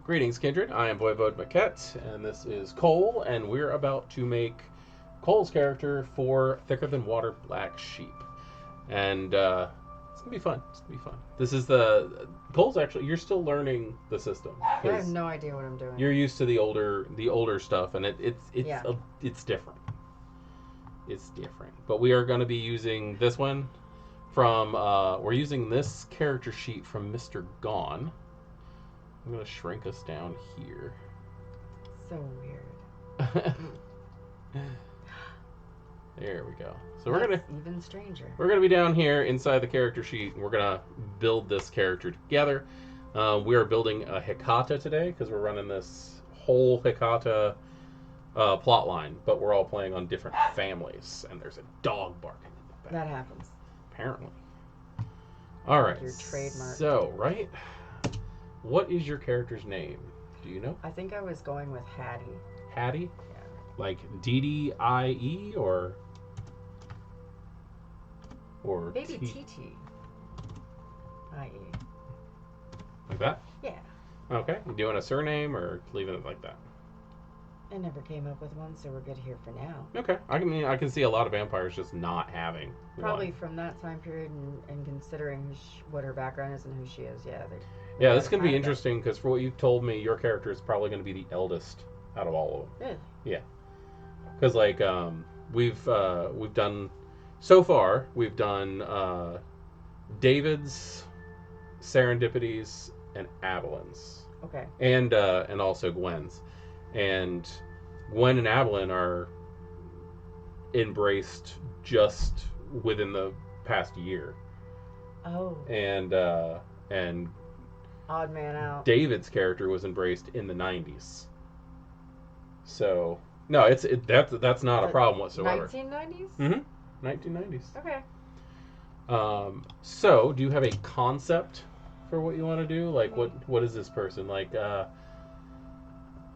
Greetings, Kindred. I am Voivode Mekhet, and this is Cole, and we're about to make Cole's character for Thicker Than Water Black Sheep. And it's going to be fun. It's going to be fun. This is Cole's actually, you're still learning the system. I have no idea what I'm doing. You're used to the older stuff, and it's different. It's different. But we are going to be using this one from, we're using this character sheet from Mr. Gone. I'm going to shrink us down here. So weird. There we go. So That's even stranger. We're gonna be down here inside the character sheet, and we're gonna build this character together. We are building a Hecata today because we're running this whole Hecata plot line, but we're all playing on different families, and there's a dog barking in the back. That happens. Apparently. All right. Your trademark. So, right. What is your character's name? Do you know? I think I was going with Hattie. Hattie? Yeah. Like DDIE or maybe TTIE. Like that? Yeah. Okay. You doing a surname or leaving it like that? I never came up with one, so we're good here for now. Okay. I can see a lot of vampires just not having Probably one. from that time period and considering what her background is and who she is, yeah. Yeah, this is going to be interesting because for what you've told me, your character is probably going to be the eldest out of all of them. Really? Yeah. Because like we've done so far, we've done David's, Serendipity's, and Abelin's. Okay. And also Gwen's. And Gwen and Abelin are embraced just within the past year. Oh. And odd man out. David's character was embraced in the 90s. So no, that's not a problem whatsoever. 1990s? Mm-hmm. 1990s. Okay. So do you have a concept for what you want to do? Like what is this person? Like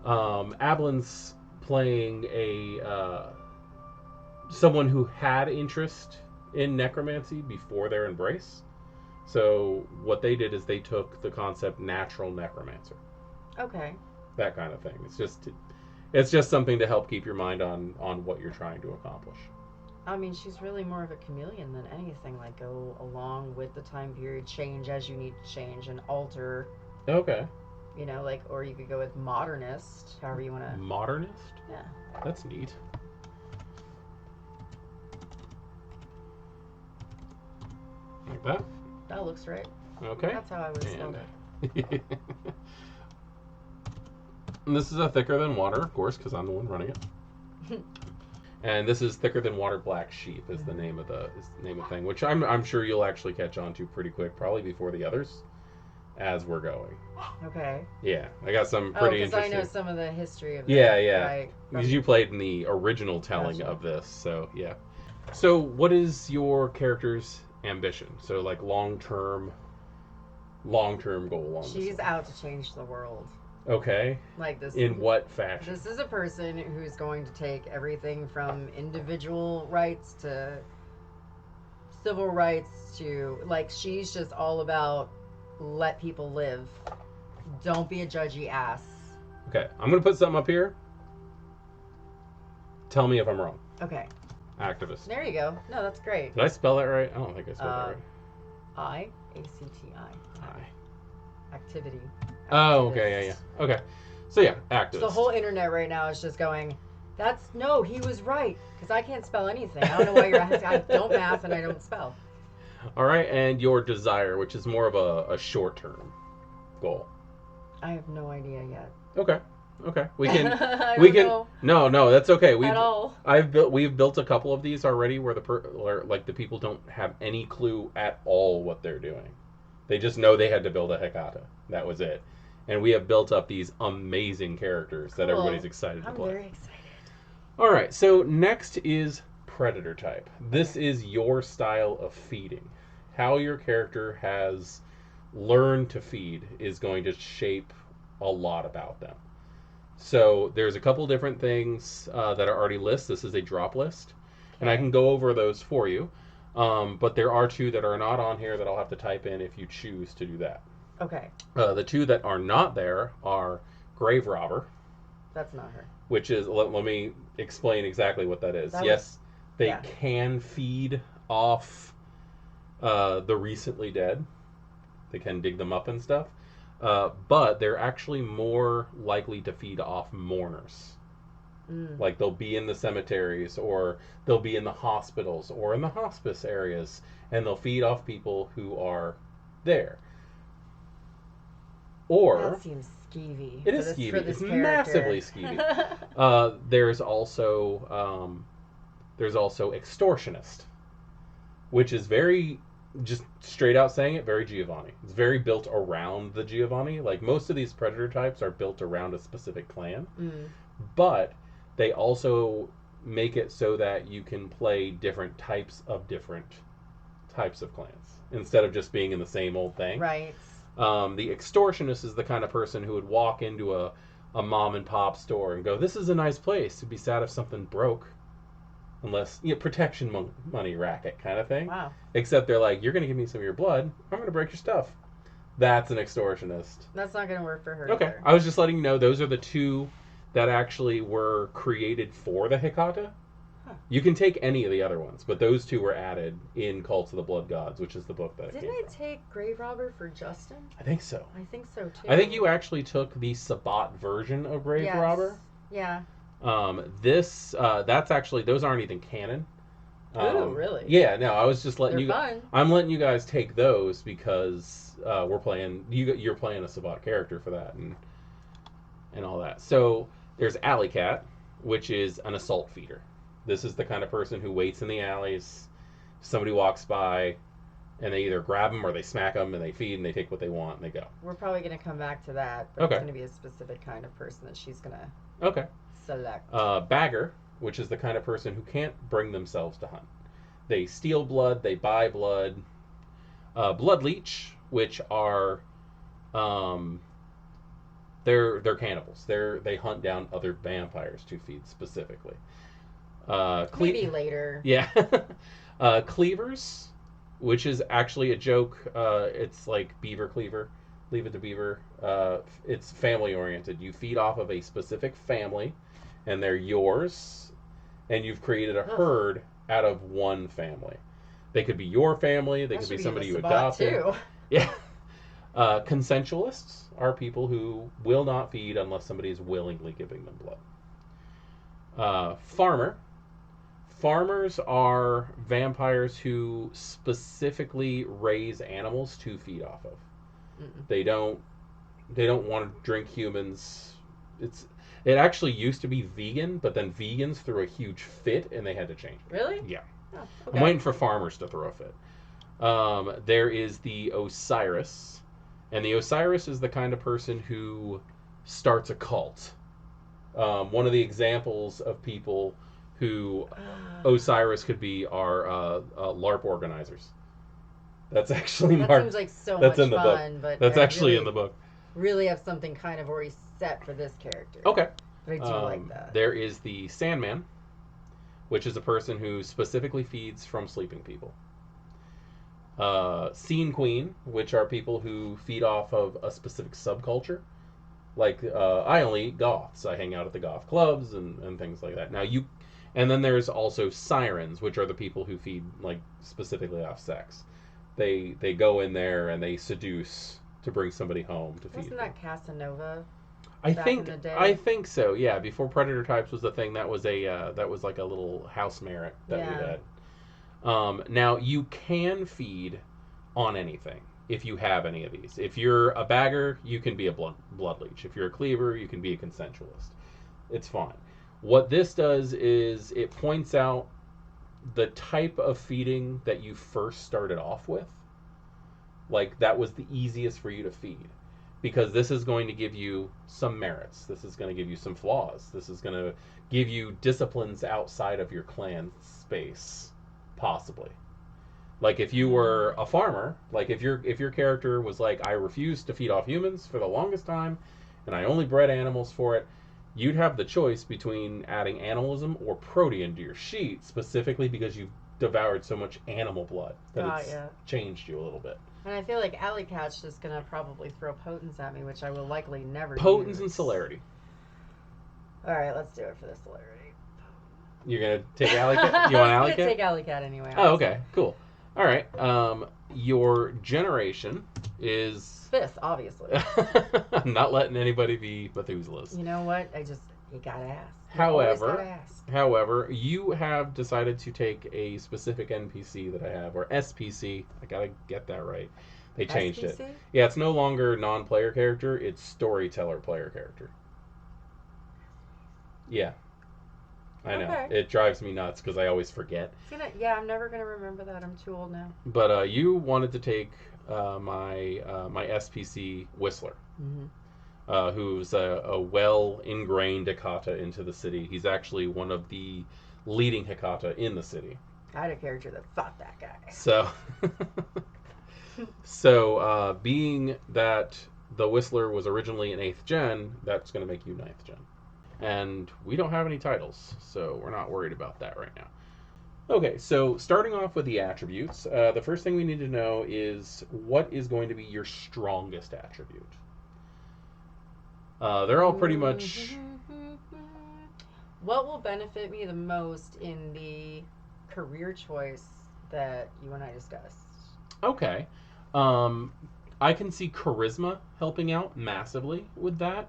Abelin's playing a someone who had interest in necromancy before their embrace. So what they did is they took the concept natural necromancer. Okay. That kind of thing. It's just something to help keep your mind on what you're trying to accomplish. I mean, she's really more of a chameleon than anything. Like, go along with the time period, change as you need to change, and alter. Okay. You know, like, or you could go with modernist, however you want to. Modernist? Yeah. That's neat. Like that? That looks right. Okay. That's how I would have spelled it. And this is a Thicker Than Water, of course, because I'm the one running it. And this is Thicker Than Water Black Sheep is the name of the thing, which I'm sure you'll actually catch on to pretty quick, probably before the others, as we're going. Okay. Yeah, I got some pretty interesting. I know some of the history of yeah, that. yeah. Right? Because you played in the original telling of this, so yeah. So what is your character's ambition? So like long-term goal on this? She's out to change the world. Okay. Like this. In what fashion? This is a person who's going to take everything from individual rights to civil rights to, like, she's just all about let people live. Don't be a judgy ass. Okay, I'm going to put something up here. Tell me if I'm wrong. Okay. Activist. There you go. No, that's great. Did I spell that right? I don't think I spelled that right. I-A-C-T-I. Activity. Oh, okay, yeah. Okay. So yeah, activist. The whole internet right now is just going, no, he was right. Because I can't spell anything. I don't know why you're asking. I don't math and I don't spell. All right, and your desire, which is more of a short-term goal. I have no idea yet. Okay. We can. Know. No, that's okay. We've built a couple of these already where the people don't have any clue at all what they're doing. They just know they had to build a Hecata. That was it. And we have built up these amazing characters that everybody's excited to play. I'm very excited. All right, so next is predator type. This is your style of feeding. How your character has learned to feed is going to shape a lot about them. So there's a couple different things that are already listed. This is a drop list, and I can go over those for you. But there are two that are not on here that I'll have to type in if you choose to do that. Okay. The two that are not there are grave robber, That's not her. which is, let me explain exactly what that is. That Yes, they yeah. can feed off the recently dead. They can dig them up and stuff. But they're actually more likely to feed off mourners. Like they'll be in the cemeteries, or they'll be in the hospitals or in the hospice areas, and they'll feed off people who are there. Or that seems skeevy. it is skeevy. It's massively skeevy. There's also extortionist, which is very, just straight out saying it, very Giovanni. It's very built around the Giovanni. Like most of these predator types are built around a specific clan, but they also make it so that you can play different types of clans instead of just being in the same old thing. Right. The extortionist is the kind of person who would walk into a mom and pop store and go, "This is a nice place." It'd be sad if something broke. Unless, protection money racket kind of thing. Wow. Except they're like, "You're going to give me some of your blood. I'm going to break your stuff." That's an extortionist. That's not going to work for her. Okay. Either. I was just letting you know those are the two that actually were created for the Hecata. Huh. You can take any of the other ones, but those two were added in Cults of the Blood Gods, which is the book that Didn't I take Grave Robber for Justin? I think so. I think so too. I think you actually took the Sabbat version of Grave Robber. Yeah. That's actually, those aren't even canon. Oh, really? Yeah, no, I was just letting They're you. Fun. I'm letting you guys take those because we're playing. You're playing a Sabbat character for that and all that. So there's Alley Cat, which is an assault feeder. This is the kind of person who waits in the alleys. Somebody walks by, and they either grab them or they smack them, and they feed and they take what they want and they go. We're probably going to come back to that, but it's going to be a specific kind of person that she's going to select. Bagger, which is the kind of person who can't bring themselves to hunt. They steal blood, they buy blood. Blood Leech, which are they're cannibals. They hunt down other vampires to feed specifically. Maybe later. Yeah. Cleavers, which is actually a joke. It's like Beaver Cleaver. Leave it to Beaver. It's family oriented. You feed off of a specific family, and they're yours, and you've created a herd out of one family. They could be your family. They could be somebody you adopted. Too. Yeah. Consensualists are people who will not feed unless somebody is willingly giving them blood. Farmers are vampires who specifically raise animals to feed off of. They don't want to drink humans. It actually used to be vegan, but then vegans threw a huge fit and they had to change it. Really? Yeah. Oh, okay. I'm waiting for farmers to throw a fit. There is the Osiris, and the Osiris is the kind of person who starts a cult. One of the examples of people who Osiris could be are LARP organizers. That's actually that seems like so much in the fun, book. but that's actually in the book. Really have something kind of already set for this character. Okay. But I do like that. There is the Sandman, which is a person who specifically feeds from sleeping people. Scene Queen, which are people who feed off of a specific subculture. Like, I only eat goths. I hang out at the goth clubs and things like that. And then there's also Sirens, which are the people who feed, like, specifically off sex. They go in there and they seduce to bring somebody home to feed. Wasn't that Casanova? I think so. Yeah, before Predator Types was the thing, that was like a little house merit that we had. Now you can feed on anything if you have any of these. If you're a bagger, you can be a blood leech. If you're a cleaver, you can be a consensualist. It's fine. What this does is it points out the type of feeding that you first started off with. Like, that was the easiest for you to feed. Because this is going to give you some merits. This is going to give you some flaws. This is going to give you disciplines outside of your clan space, possibly. Like, if you were a farmer, like if your character was like, I refused to feed off humans for the longest time, and I only bred animals for it, you'd have the choice between adding animalism or protean to your sheet, specifically because you've devoured so much animal blood that it's changed you a little bit. And I feel like Alley Cat's just gonna probably throw potence at me, which I will likely never Potence use. and celerity. Alright, let's do it for the celerity. You're gonna take Alley Cat? You want Alley I'm Cat? gonna take Alley Cat anyway. Oh, okay, cool. All right. Your generation is Fifth, obviously. I'm not letting anybody be Methuselah's. You know what? You gotta ask. However, you have decided to take a specific NPC that I have, or SPC. I gotta get that right. They changed SPC? it. Yeah, it's no longer non-player character. It's storyteller player character. Yeah. I know. Okay. It drives me nuts because I always forget. I'm never gonna remember that. I'm too old now. But you wanted to take my SPC Whistler, who's a well ingrained Hecata into the city. He's actually one of the leading Hecata in the city. I had a character that fought that guy. So being that the Whistler was originally an 8th gen, that's going to make you 9th gen. And we don't have any titles, so we're not worried about that right now. Okay, so starting off with the attributes, the first thing we need to know is what is going to be your strongest attribute. They're all pretty much... What will benefit me the most in the career choice that you and I discussed? Okay. I can see charisma helping out massively with that.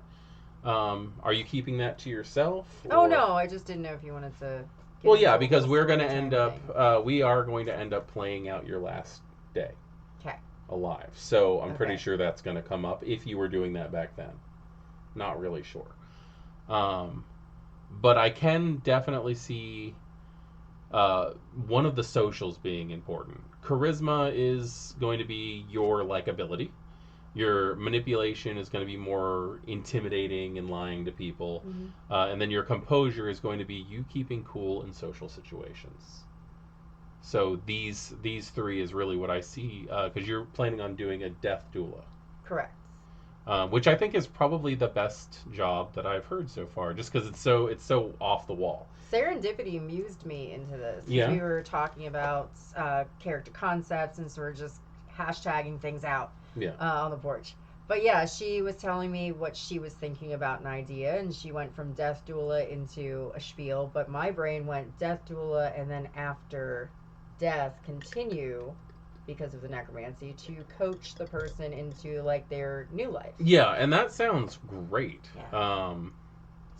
Are you keeping that to yourself? Oh, no, I just didn't know if you wanted to... Well, yeah, because we're going to end up... we are going to end up playing out your last day. Okay. Alive. So I'm pretty sure that's going to come up if you were doing that back then. Not really sure. But I can definitely see one of the socials being important. Charisma is going to be your likability. Your manipulation is going to be more intimidating and lying to people. And then your composure is going to be you keeping cool in social situations. So these three is really what I see, because you're planning on doing a death doula. Correct. Which I think is probably the best job that I've heard so far, just because it's so off the wall. Serendipity amused me into this. Yeah. We were talking about character concepts, and so we're just hashtagging things out on the porch. But yeah, she was telling me what she was thinking about an idea, and she went from death doula into a spiel, but my brain went death doula, and then after death, continue, because of the necromancy, to coach the person into like their new life. Yeah, and that sounds great. Yeah.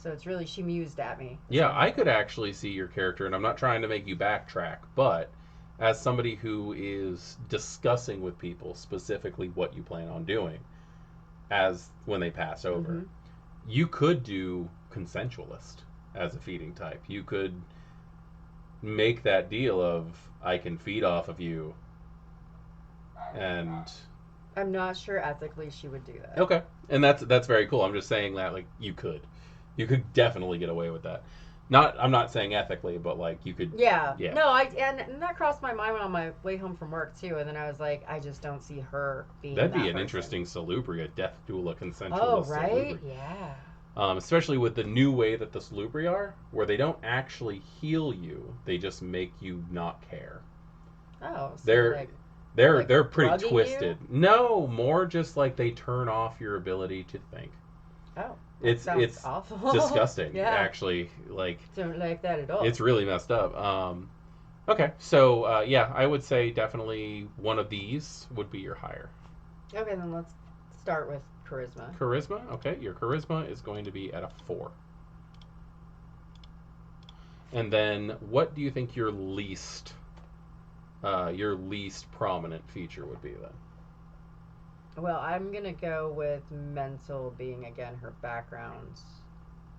So it's really, she mused at me. Yeah, I could actually see your character, and I'm not trying to make you backtrack, but as somebody who is discussing with people specifically what you plan on doing as when they pass over, you could do consensualist as a feeding type. You could make that deal of, I can feed off of you, and I'm not sure ethically she would do that. Okay, and that's very cool. I'm just saying that like you could definitely get away with that. I'm not saying ethically, but like you could. Yeah. No, and that crossed my mind on my way home from work too, and then I was like, I just don't see her being. That'd be an person. Interesting salubri, a death doula consensualist. Oh right, salubri. yeah. Especially with the new way that the salubri are, where they don't actually heal you; they just make you not care. Oh, so they're pretty twisted. You? No, more just like they turn off your ability to think. Oh, it's awful. Disgusting. Yeah. Actually, like don't like that at all. It's really messed up. Okay, so yeah, I would say definitely one of these would be your higher. Okay, then let's start with charisma. Charisma. Okay, your charisma is going to be at a 4. And then, what do you think your least prominent feature would be then? Well, I'm going to go with mental being, again, her background.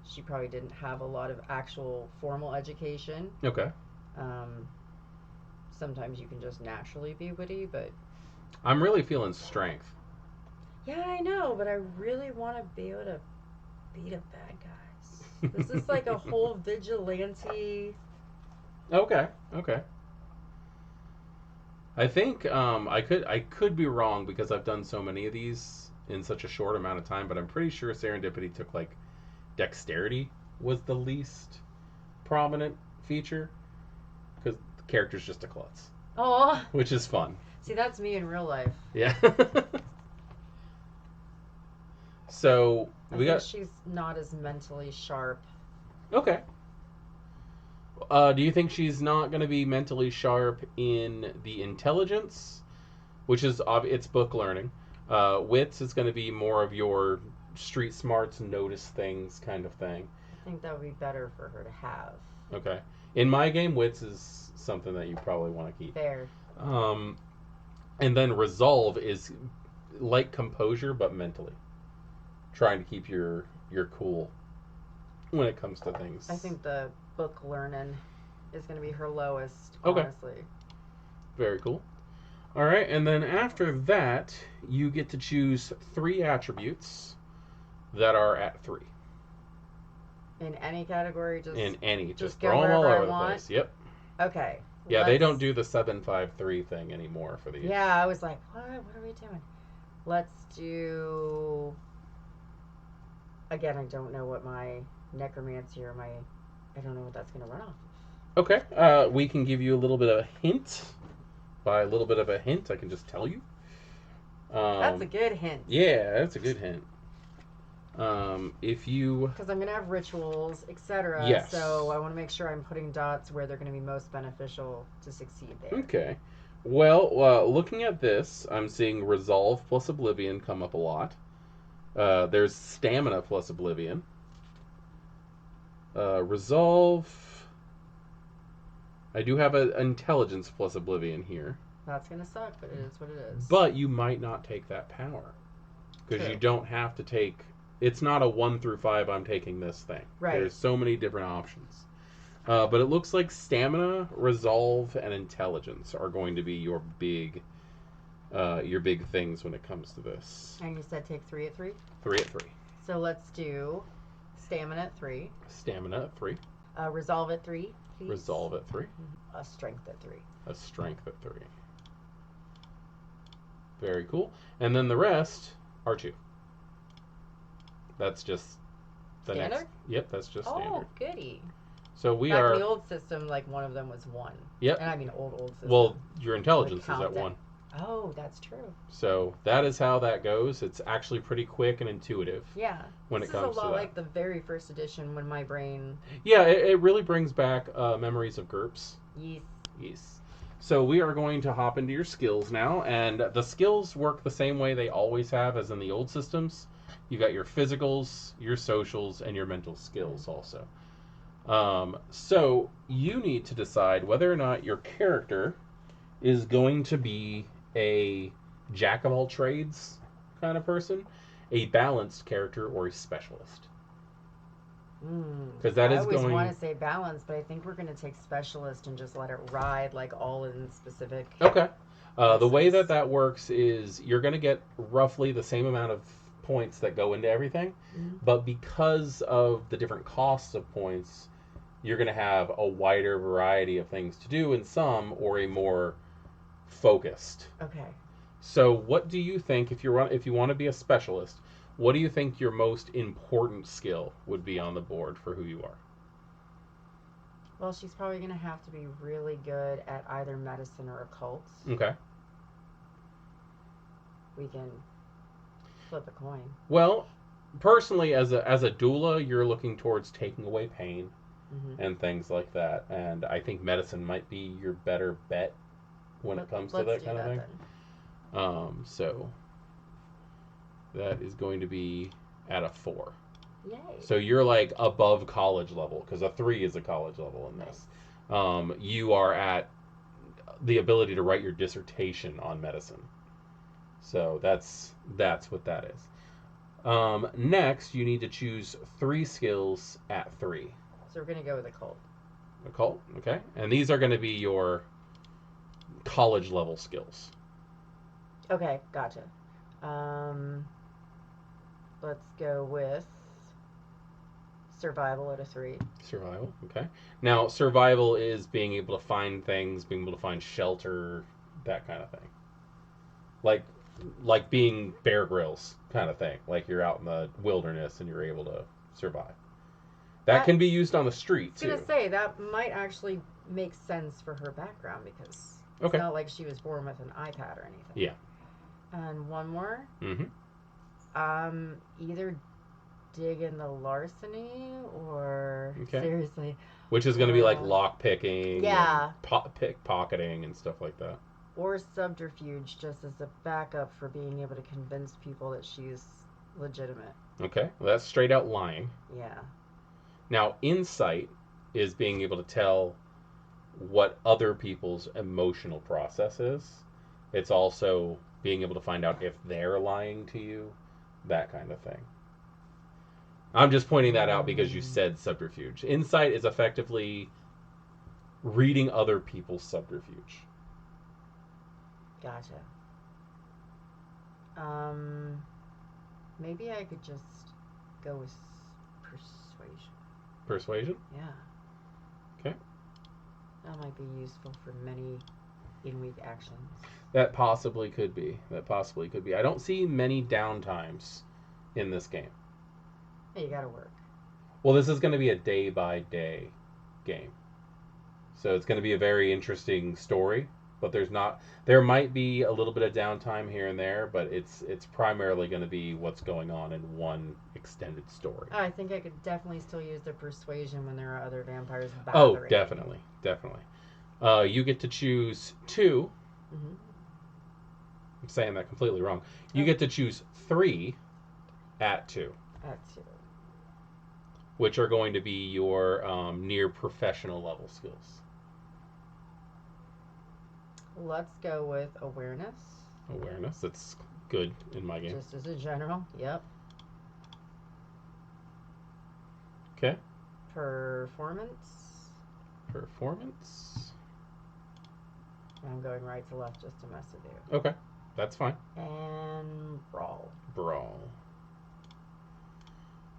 She probably didn't have a lot of actual formal education. Okay. Sometimes you can just naturally be witty, but... I'm really feeling strength. Yeah, I know, but I really want to be able to beat up bad guys. This is like a whole vigilante... Okay. I think I could be wrong because I've done so many of these in such a short amount of time, but I'm pretty sure Serendipity took like dexterity was the least prominent feature because the character's just a klutz. Oh, which is fun. See, that's me in real life. Yeah. So I we think got. she's not as mentally sharp. Okay. Do you think she's not going to be mentally sharp in the intelligence, which is it's book learning? Wits is going to be more of your street smarts, notice things kind of thing. I think that would be better for her to have. Okay. In my game, wits is something that you probably want to keep. Fair. And then resolve is like composure, but mentally, trying to keep your cool when it comes to things. I think the book learning is going to be her lowest, Okay. honestly. Very cool. All right, and then after that, you get to choose 3 attributes that are at 3. In any category, In any, just go throw them all wherever I over the want? place. Yep. Okay. Yeah, they don't do the 753 thing anymore for these. Yeah, I was like, what? What are we doing? Let's do. Again, I don't know what my necromancy or I don't know what that's going to run off. Okay, we can give you a little bit of a hint. By a little bit of a hint, I can just tell you. That's a good hint. Yeah, that's a good hint. If you... Because I'm going to have rituals, etc. Yes. So I want to make sure I'm putting dots where they're going to be most beneficial to succeed there. Okay. Well, looking at this, I'm seeing Resolve plus Oblivion come up a lot. There's Stamina plus Oblivion. Resolve... I do have an Intelligence plus Oblivion here. That's going to suck, but it is what it is. But you might not take that power. Because you don't have to take... It's not a 1 through 5, I'm taking this thing. Right. There's so many different options. But it looks like Stamina, Resolve, and Intelligence are going to be your big things when it comes to this. And you said take 3 at 3? 3 at 3. So let's do Stamina at 3. Stamina at 3. Resolve at 3, please. Resolve at 3. A Strength at 3. A Strength at 3. Very cool. And then the rest are 2. That's just the Standard? next. Yep, that's just standard. Oh, goody. So we Back are. in the old system, like one of them was 1. Yep. And I mean old system. Well, your intelligence is count at it. 1. Oh, that's true. So that is how that goes. It's actually pretty quick and intuitive. Yeah. When it comes to This is a lot that. like the very first edition when my brain. Yeah, it really brings back memories of GURPS. Yes. Yes. So we are going to hop into your skills now, and the skills work the same way they always have as in the old systems. You got your physicals, your socials, and your mental skills also. So you need to decide whether or not your character is going to be a jack of all trades kind of person, a balanced character, or a specialist. Because that is going. I always want to say balance, but I think we're going to take specialist and just let it ride like all in specific. Okay. The way that works is you're going to get roughly the same amount of points that go into everything, but because of the different costs of points, you're going to have a wider variety of things to do in some, or a more focused. Okay. So what do you think, if you want to be a specialist, what do you think your most important skill would be on the board for who you are? Well, she's probably going to have to be really good at either medicine or occult. Okay. We can flip a coin. Well, personally, as a doula, you're looking towards taking away pain and things like that, and I think medicine might be your better bet when it comes to that kind of thing. Then. So that is going to be at a 4. Yay. So you're like above college level, because a 3 is a college level in this. You are at the ability to write your dissertation on medicine. So that's what that is. Next, you need to choose 3 skills at 3. So we're going to go with occult. Occult, okay. And these are going to be your college level skills. Okay, gotcha. Let's go with survival at a 3. Survival, okay. Now, survival is being able to find things, being able to find shelter, that kind of thing. Like being Bear Grylls kind of thing. Like you're out in the wilderness and you're able to survive. That can be used on the street, too. I was going to say, that might actually make sense for her background, because Okay. It's not like she was born with an iPad or anything. Yeah. And one more. Mm-hmm. Either dig in the larceny or Okay. seriously. Which is going to be like lock picking, yeah, pickpocketing and stuff like that. Or subterfuge, just as a backup for being able to convince people that she's legitimate. Okay, well, that's straight out lying. Yeah. Now, insight is being able to tell what other people's emotional process is. It's also being able to find out if they're lying to you, that kind of thing. I'm just pointing that out because you said subterfuge. Insight is effectively reading other people's subterfuge. Gotcha. Maybe I could just go with persuasion. Persuasion? Yeah. Okay. That might be useful for many in-week actions. That possibly could be. I don't see many downtimes in this game. Hey, you gotta work. Well, this is going to be a day-by-day game. So it's going to be a very interesting story, but there might be a little bit of downtime here and there, but it's primarily going to be what's going on in one extended story. I think I could definitely still use the persuasion when there are other vampires bothering. Oh, definitely. You get to choose 2. Mm-hmm. I'm saying that completely wrong. You get to choose 3 at 2. At 2. Which are going to be your near professional level skills. Let's go with awareness. Awareness, that's good in my game. Just as a general, yep. Okay. Performance. I'm going right to left just to mess with you. Okay, that's fine. And brawl.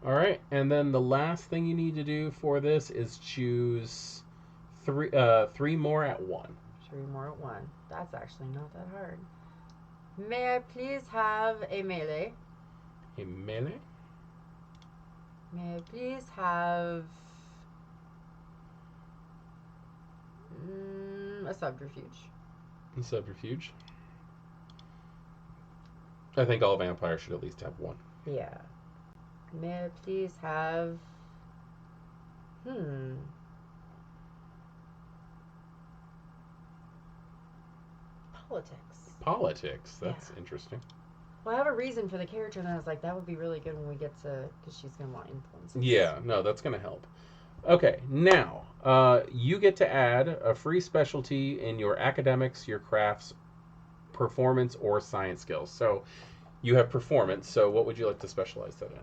All right, and then the last thing you need to do for this is choose 3 more at 1. 3 more at 1. That's actually not that hard. May I please have a melee? A melee? May I please have a subterfuge? A subterfuge. I think all vampires should at least have 1. Yeah. May I please have Politics. That's interesting. Well, I have a reason for the character, and I was like, that would be really good when we get to, because she's going to want influence. Yeah, no, that's going to help. Okay, now, you get to add a free specialty in your academics, your crafts, performance, or science skills. So, you have performance, so what would you like to specialize that in?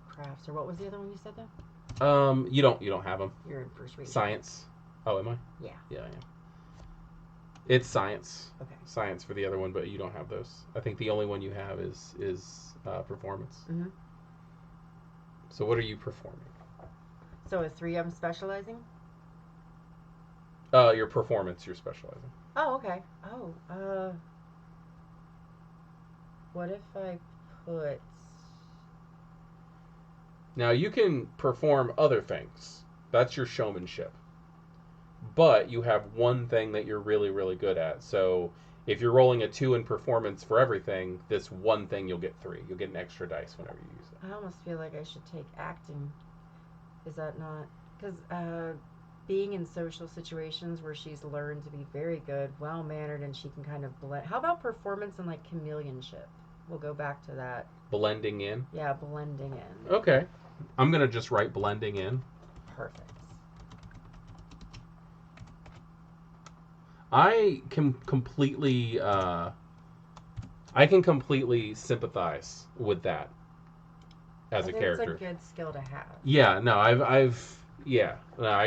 Crafts, or what was the other one you said, though? You don't have them. You're in first reading. Science. Oh, am I? Yeah. Yeah, I am. It's science. Okay. Science for the other one, but you don't have those. I think the only one you have is performance. Mm-hmm. So what are you performing? So a 3 I'm specializing? Your performance you're specializing. Oh, okay. Oh, what if I put... Now you can perform other things. That's your showmanship. But you have one thing that you're really, really good at. So if you're rolling a 2 in performance for everything, this one thing you'll get 3. You'll get an extra dice whenever you use it. I almost feel like I should take acting. Is that not... Because being in social situations where she's learned to be very good, well-mannered, and she can kind of blend... How about performance and, like, chameleonship? We'll go back to that. Blending in? Yeah, blending in. Okay. I'm going to just write blending in. Perfect. I can completely sympathize with that as a character. It's a good skill to have. Yeah, no, I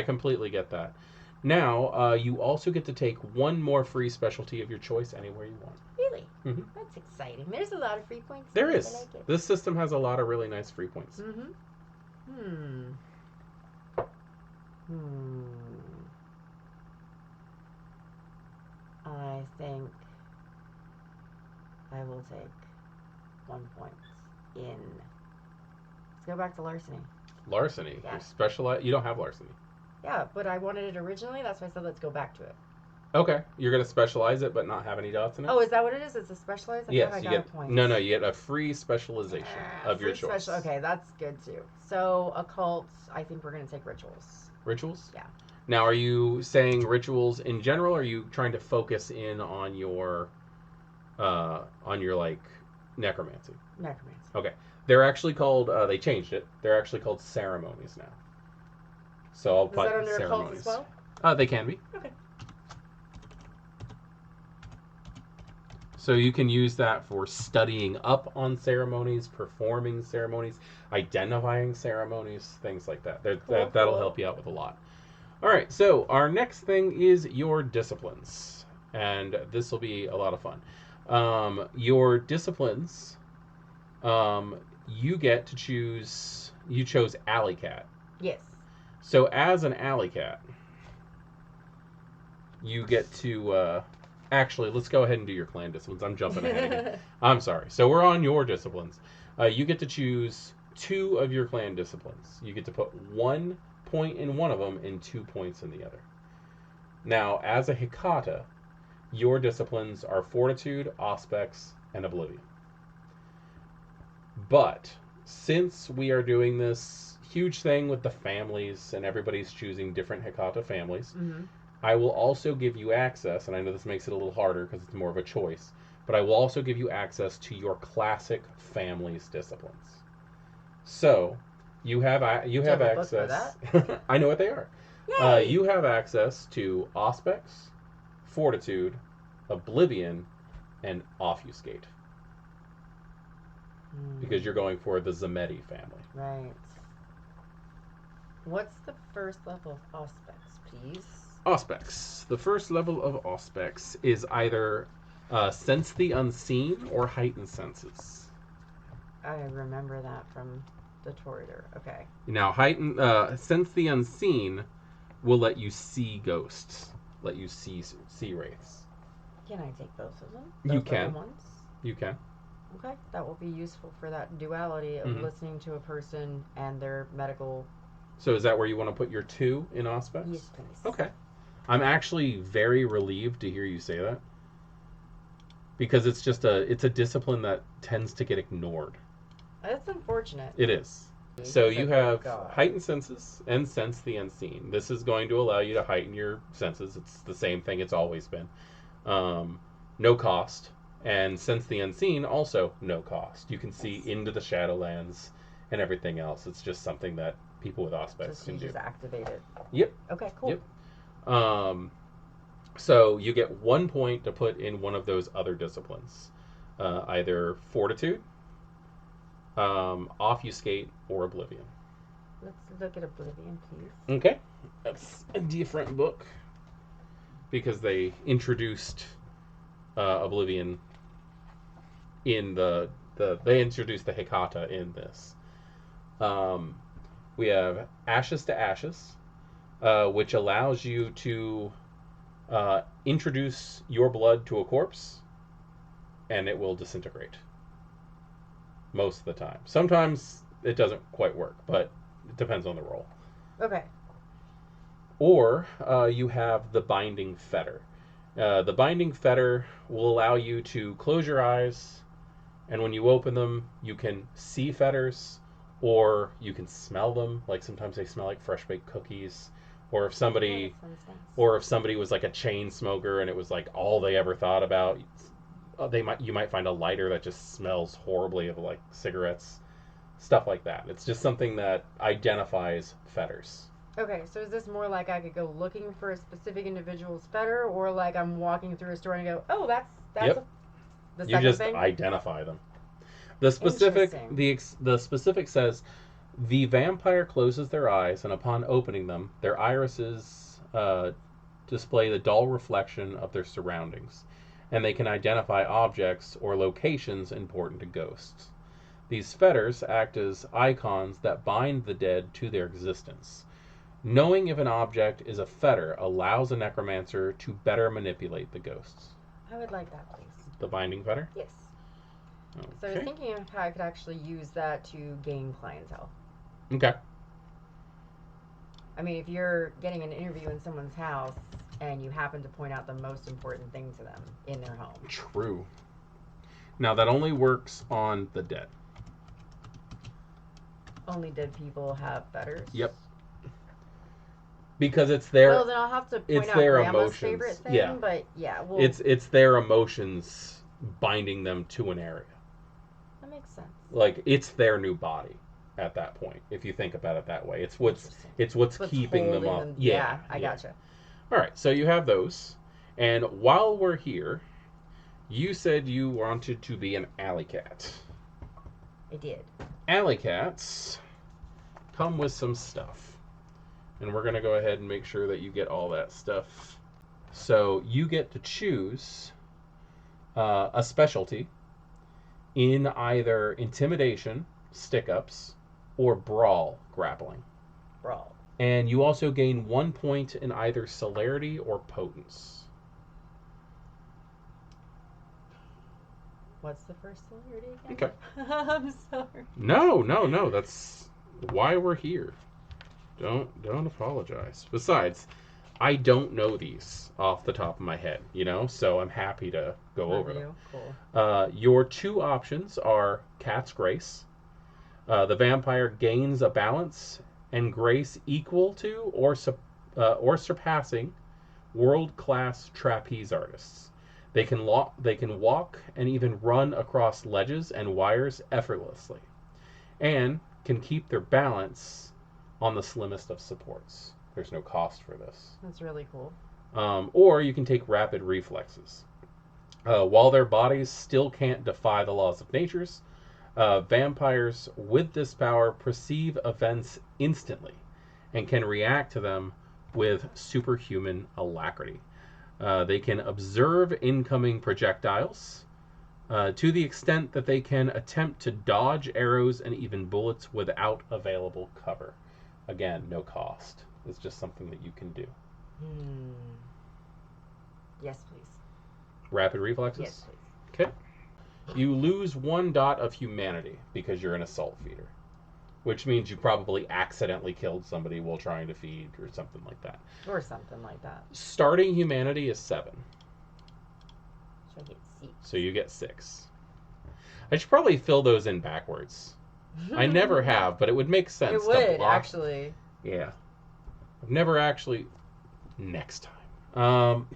completely get that. Now, you also get to take 1 more free specialty of your choice anywhere you want. Really? Mm-hmm. That's exciting. There's a lot of free points. There is. I like it. This system has a lot of really nice free points. Mm-hmm. I think I will take 1 point in... Let's go back to larceny. Larceny? Yeah. You don't have larceny. Yeah, but I wanted it originally. That's why I said let's go back to it. Okay. You're going to specialize it, but not have any dots in it? Oh, is that what it is? It's a specialized? I Yes, thought I you got get... a point. No, you get a free specialization of your Free choice. special. Okay, that's good too. So, occult, I think we're going to take rituals. Rituals? Yeah. Now, are you saying rituals in general, or are you trying to focus in on your, like, necromancy? Necromancy. Okay. They're actually called, they changed it. They're actually called ceremonies now. So I'll Is put that under occult ceremonies. as well? They can be. Okay. So you can use that for studying up on ceremonies, performing ceremonies, identifying ceremonies, things like that. Cool, That'll cool. help you out with a lot. All right, so our next thing is your disciplines. And this will be a lot of fun. Your disciplines, you get to choose, you chose alley cat. Yes. So as an alley cat, you get to, actually, let's go ahead and do your clan disciplines. I'm jumping ahead again. I'm sorry. So we're on your disciplines. You get to choose 2 of your clan disciplines. You get to put 1 point in one of them and 2 points in the other. Now, as a Hecata, your disciplines are Fortitude, Auspex, and Oblivion. But since we are doing this huge thing with the families and everybody's choosing different Hecata families, I will also give you access, and I know this makes it a little harder because it's more of a choice, but I will also give you access to your classic families disciplines. So you have access. For that? I know what they are. You have access to Auspex, Fortitude, Oblivion, and Obfuscate. Because you're going for the Samedi family. Right. What's the first level of Auspex, please? Auspex. The first level of Auspex is either Sense the Unseen or Heightened Senses. I remember that from the Toreador. Okay. Now, Sense the Unseen will let you see ghosts, let you see wraiths. Can I take both of them? You can. Ones? You can. Okay, that will be useful for that duality of listening to a person and their medical. So is that where you want to put your 2 in Auspex? Yes, please. Okay. I'm actually very relieved to hear you say that. Because it's a discipline that tends to get ignored. That's unfortunate. It is. So you have Heightened Senses and Sense the Unseen. This is going to allow you to heighten your senses. It's the same thing it's always been. No cost. And Sense the Unseen, also no cost. You can see into the Shadowlands and everything else. It's just something that people with Auspex can do. Just activate it. Yep. Okay, cool. Yep. So you get 1 point to put in one of those other disciplines. Either Fortitude, Obfuscate, or Oblivion. Let's look at Oblivion, please. Okay. That's a different book. Because they introduced Oblivion in they introduced the Hecata in this. We have Ashes to Ashes, which allows you to introduce your blood to a corpse, and it will disintegrate. Most of the time. Sometimes it doesn't quite work, but it depends on the role. Okay. Or you have the Binding Fetter. The Binding Fetter will allow you to close your eyes, and when you open them, you can see fetters, or you can smell them. Like sometimes they smell like fresh baked cookies. Or if somebody was like a chain smoker and it was like all they ever thought about, you might find a lighter that just smells horribly of like cigarettes, stuff like that. It's just something that identifies fetters. Okay, so is this more like I could go looking for a specific individual's fetter, or like I'm walking through a store and go, oh, that's Yep. The You second just thing? identify them. The specific says the vampire closes their eyes, and upon opening them, their irises display the dull reflection of their surroundings, and they can identify objects or locations important to ghosts. These fetters act as icons that bind the dead to their existence. Knowing if an object is a fetter allows a necromancer to better manipulate the ghosts. I would like that, please. The binding fetter? Yes. Okay. So I was thinking of how I could actually use that to gain clientele. Okay. I mean, if you're getting an interview in someone's house and you happen to point out the most important thing to them in their home. True. Now, that only works on the dead. Only dead people have betters? Yep. Because it's their... Well, then I'll have to point out their Grandma's emotions. favorite thing, Yeah. but yeah, well... It's their emotions binding them to an area. That makes sense. Like, it's their new body at that point, if you think about it that way. It's what's keeping them up. Yeah, I gotcha. All right, so you have those. And while we're here, you said you wanted to be an alley cat. I did. Alley cats come with some stuff. And we're going to go ahead and make sure that you get all that stuff. So you get to choose a specialty in either intimidation, stick-ups, or brawl, grappling. Brawl. And you also gain 1 point in either celerity or potence. What's the first celerity again? Okay. I'm sorry. No. That's why we're here. Don't apologize. Besides, I don't know these off the top of my head, so I'm happy to go over them. Cool. Your two options are Cat's Grace. The vampire gains a balance and grace equal to or surpassing world-class trapeze artists. They can walk and even run across ledges and wires effortlessly, and can keep their balance on the slimmest of supports. There's no cost for this. That's really cool. Or you can take rapid reflexes. While their bodies still can't defy the laws of natures, vampires with this power perceive events instantly and can react to them with superhuman alacrity. They can observe incoming projectiles to the extent that they can attempt to dodge arrows and even bullets without available cover. Again, no cost. It's just something that you can do. Yes, please. Rapid reflexes? Yes, please. Okay. You lose 1 dot of humanity because you're an assault feeder, which means you probably accidentally killed somebody while trying to feed or something like that. Or something like that. Starting humanity is 7. So I get 6. So you get 6. I should probably fill those in backwards. I never have, but it would make sense. It would, actually. Yeah. I've never actually... Next time.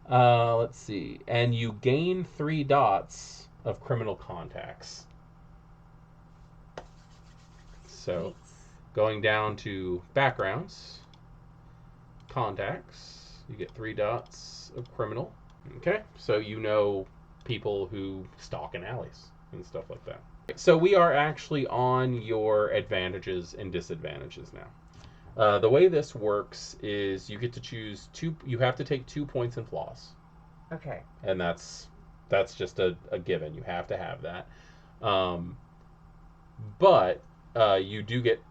Let's see. And you gain 3 dots of criminal contacts. So, going down to backgrounds, contacts, you get 3 dots of criminal. Okay, so you know people who stalk in alleys and stuff like that. So we are actually on your advantages and disadvantages now. The way this works is you get to choose 2. You have to take 2 points in flaws. Okay. And that's just a given. You have to have that. But you do get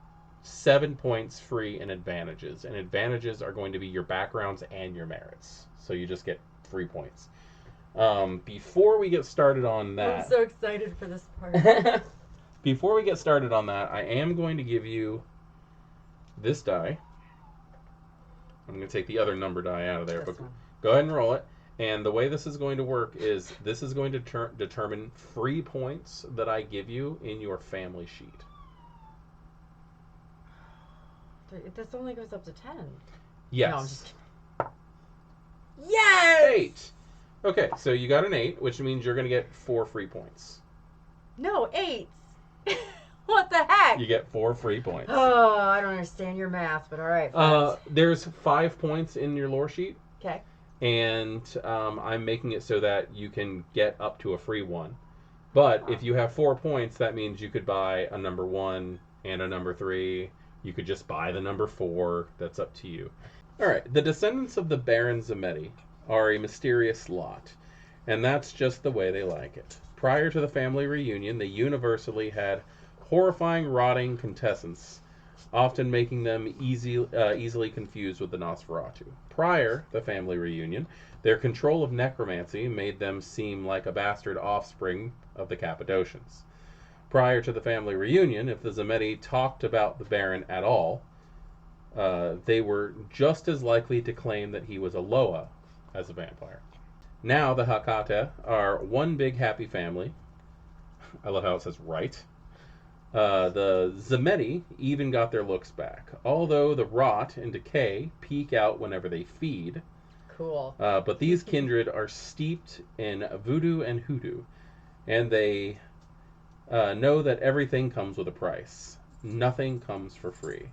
7 points free in advantages. And advantages are going to be your backgrounds and your merits. So you just get 3 points. Before we get started on that... I'm so excited for this part. Before we get started on that, I am going to give you this die. I'm going to take the other number die out of there, but go ahead and roll it. And the way this is going to work is this is going to determine free points that I give you in your family sheet. This only goes up to 10. Yes. No, I'm just kidding. Yes! 8. Okay, so you got an 8, which means you're going to get 4 free points. No, 8. What the heck? You get 4 free points. Oh, I don't understand your math, but all right. There's 5 points in your lore sheet. Okay. And I'm making it so that you can get up to a free 1. But if you have 4 points, that means you could buy a number 1 and a number 3. You could just buy the number 4. That's up to you. All right. The descendants of the Baron Samedi are a mysterious lot, and that's just the way they like it. Prior to the family reunion, they universally had horrifying, rotting contestants, often making them easily confused with the Nosferatu. Prior to the family reunion, their control of necromancy made them seem like a bastard offspring of the Cappadocians. Prior to the family reunion, if the Samedi talked about the Baron at all, they were just as likely to claim that he was a Loa as a vampire. Now the Hecata are one big happy family. I love how it says right. The Samedi even got their looks back, although the rot and decay peak out whenever they feed. Cool. But these kindred are steeped in voodoo and hoodoo, and they know that everything comes with a price. Nothing comes for free.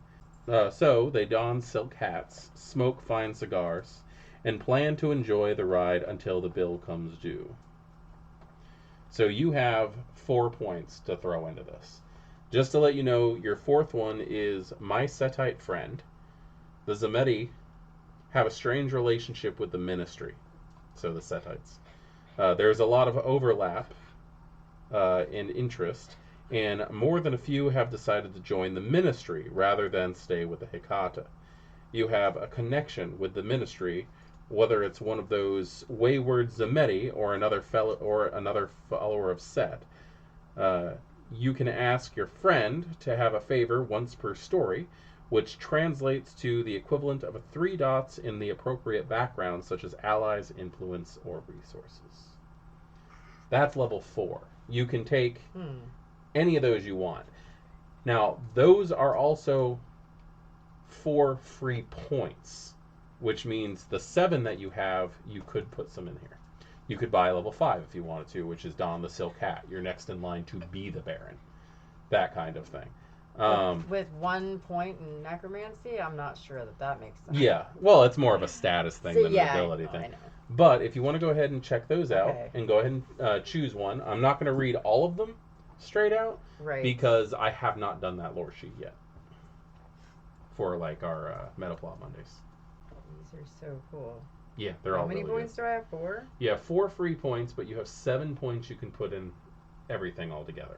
So they don silk hats, smoke fine cigars, and plan to enjoy the ride until the bill comes due. So you have 4 points to throw into this. Just to let you know, your fourth one is my Setite friend. The Samedi have a strange relationship with the ministry. So the Setites. There's a lot of overlap in interest, and more than a few have decided to join the ministry rather than stay with the Hecata. You have a connection with the ministry, whether it's one of those wayward Samedi or another follower of Set. You can ask your friend to have a favor once per story, which translates to the equivalent of 3 dots in the appropriate background, such as allies, influence, or resources. That's level 4. You can take any of those you want. Now, those are also 4 free points, which means the 7 that you have, you could put some in here. You could buy level 5 if you wanted to, which is don the silk hat. You're next in line to be the Baron. That kind of thing. With 1 point in necromancy, I'm not sure that makes sense. Yeah, well, it's more of a status thing than an ability thing. I know. But if you want to go ahead and check those out and go ahead and choose one, I'm not going to read all of them straight out, right? Because I have not done that lore sheet yet for like our Metaplot Mondays. These are so cool. Yeah, they're all really good. How many points do I have? 4? You have 4 free points, but you have 7 points you can put in everything all together.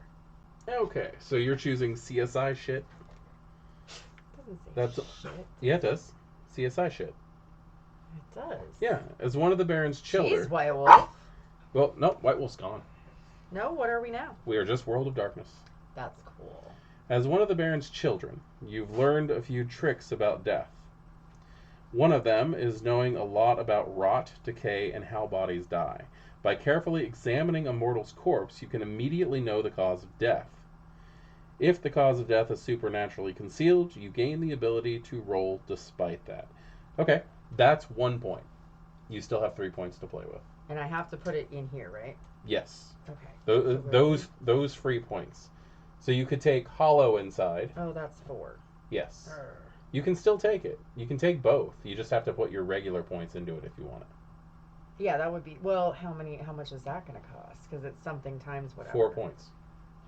Okay, so you're choosing CSI shit. Doesn't say shit. Yeah, it does. CSI shit. It does. Yeah, as one of the Baron's children. Jeez, White Wolf. Well, no, White Wolf's gone. No, what are we now? We are just World of Darkness. That's cool. As one of the Baron's children, you've learned a few tricks about death. One of them is knowing a lot about rot, decay, and how bodies die. By carefully examining a mortal's corpse, you can immediately know the cause of death. If the cause of death is supernaturally concealed, you gain the ability to roll despite that. Okay, that's 1 point. You still have 3 points to play with. And I have to put it in here, right? Yes. Okay. Those free points. So you could take Hollow inside. Oh, that's 4. Yes. You can still take it. You can take both. You just have to put your regular points into it if you want it. Yeah, that would be... Well, how much is that going to cost? Because it's something times whatever. 4 points.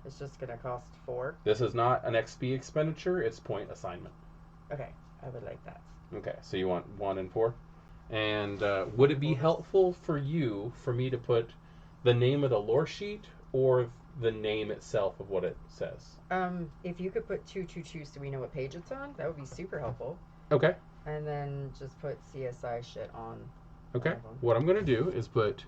It's just going to cost 4? This is not an XP expenditure. It's point assignment. Okay. I would like that. Okay. So you want 1 and 4? And would it be helpful for me to put the name of the lore sheet or the name itself of what it says? If you could put 222 so we know what page it's on, that would be super helpful. Okay. And then just put CSI shit on. Okay. What I'm going to do is put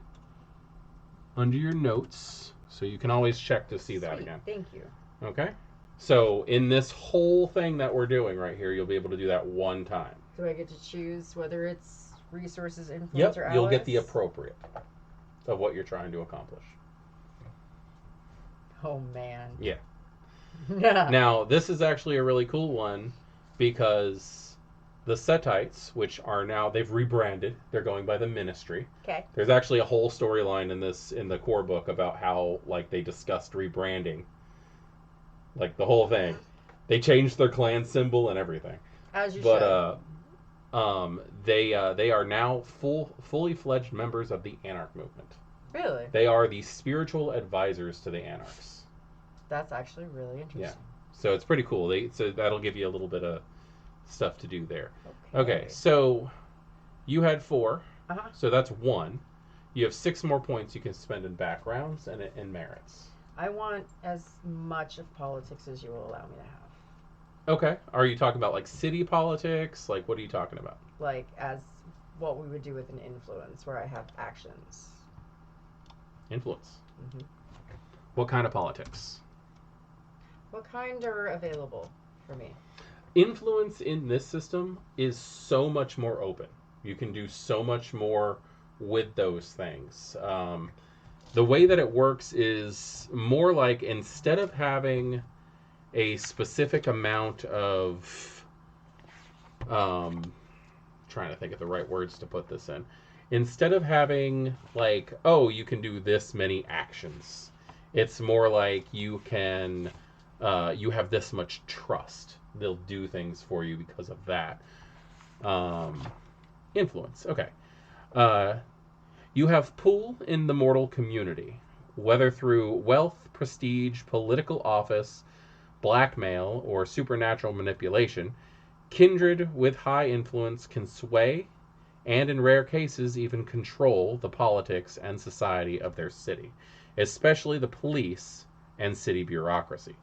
under your notes, so you can always check to see that again. Thank you. Okay. So in this whole thing that we're doing right here, you'll be able to do that 1 time. Do I get to choose whether it's resources, influence, or allies? You'll get the appropriate of what you're trying to accomplish. Oh, man. Yeah. Now, this is actually a really cool one because the Setites, which are now, they've rebranded. They're going by the Ministry. Okay. There's actually a whole storyline in the core book about how, like, they discussed rebranding. Like, the whole thing. They changed their clan symbol and everything. As you should. They are now fully fledged members of the Anarch movement. Really? They are the spiritual advisors to the Anarchs. That's actually really interesting. Yeah. So it's pretty cool. So that'll give you a little bit of stuff to do there. Okay, so you had 4. Uh-huh. So that's 1. You have 6 more points you can spend in backgrounds and in merits. I want as much of politics as you will allow me to have. Okay. Are you talking about like city politics? Like what are you talking about? Like as what we would do with an influence where I have actions. Influence. Mm-hmm. What kind of politics? What kind are available for me? Influence in this system is so much more open. You can do so much more with those things. The way that it works is more like, instead of having a specific amount of trying to think of the right words to put this in, instead of having like, oh, you can do this many actions, it's more like you can you have this much trust, they'll do things for you because of that. Influence, okay. You have pull in the mortal community, whether through wealth, prestige, political office, blackmail, or supernatural manipulation. Kindred with high influence can sway, and in rare cases even control, the politics and society of their city, especially the police and city bureaucracy.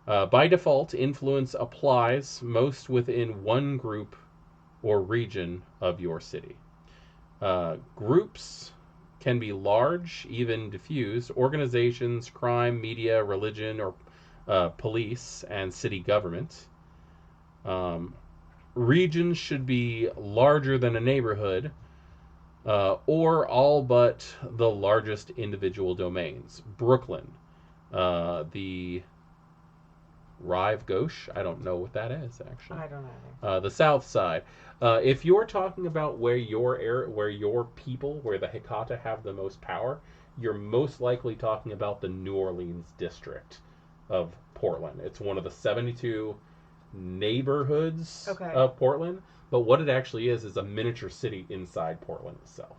By default, influence applies most within one group or region of your city. Groups can be large, even diffuse. Organizations, crime, media, religion, or police and city government. Regions should be larger than a neighborhood, or all but the largest individual domains. Brooklyn, the Rive Gauche, I don't know what that is actually. I don't know. The South Side. If you're talking about where your people, where the Hecata have the most power, you're most likely talking about the New Orleans district of Portland. It's one of the 72 neighborhoods of Portland, but what it actually is a miniature city inside Portland itself.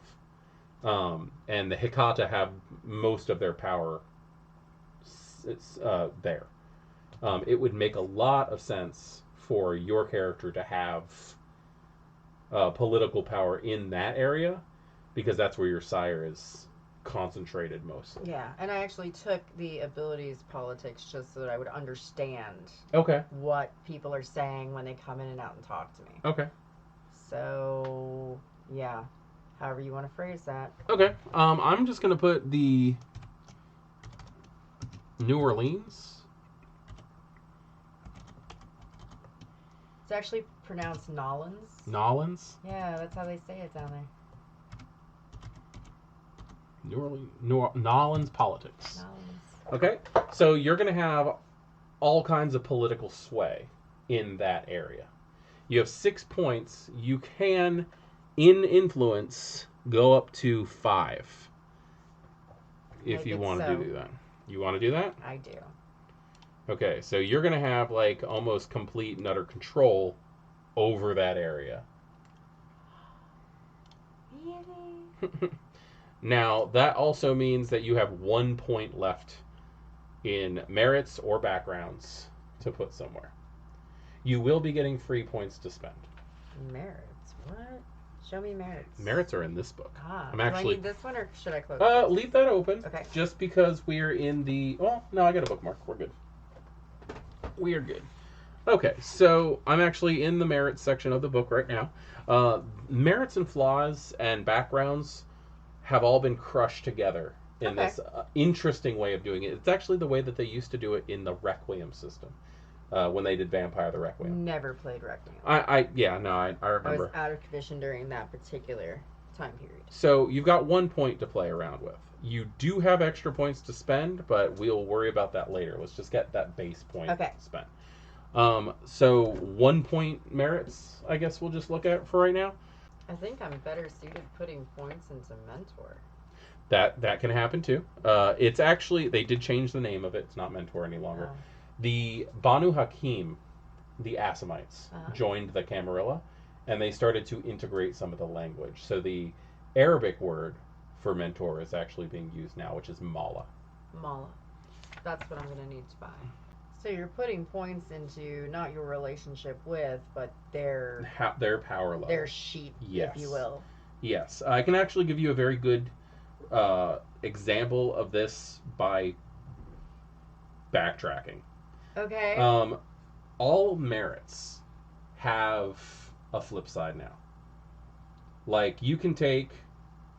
And the Hecata have most of their power there. It would make a lot of sense for your character to have political power in that area, because that's where your sire is concentrated mostly. Yeah, and I actually took the abilities politics just so that I would understand what people are saying when they come in and out and talk to me. Okay. So, yeah, however you want to phrase that. Okay. I'm just going to put the New Orleans. It's actually pronounced Nolans. Nolans? Yeah, that's how they say it down there. Nolans politics. Nolans. Okay, so you're going to have all kinds of political sway in that area. You have 6 points. You can, in influence, go up to 5 if you want to do that. You want to do that? I do. Okay, so you're going to have like almost complete and utter control over that area. Really? Now, that also means that you have 1 point left in merits or backgrounds to put somewhere. You will be getting free points to spend. Merits? What? Show me merits. Merits are in this book. Do I need this one or should I close it? Leave that open. Okay. Just because we're in the... Oh, no, I got a bookmark. We're good. We are good. Okay, so I'm actually in the merits section of the book right now. Merits and flaws and backgrounds have all been crushed together in this interesting way of doing it. It's actually the way that they used to do it in the Requiem system, when they did Vampire the Requiem. Never played Requiem. I remember. I was out of commission during that particular time period. So you've got 1 point to play around with. You do have extra points to spend, but we'll worry about that later. Let's just get that base point to spend. So 1 point merits, I guess we'll just look at for right now. I think I'm better suited putting points into Mentor. That can happen too. It's actually, they did change the name of it. It's not Mentor any longer. Oh. The Banu Hakim, the Assamites, joined the Camarilla, and they started to integrate some of the language. So the Arabic word for mentor is actually being used now, which is Mala. Mala. That's what I'm going to need to buy. So you're putting points into not your relationship with, but their power level. Their sheet, if you will. Yes. I can actually give you a very good example of this by backtracking. Okay. All merits have a flip side now. Like, you can take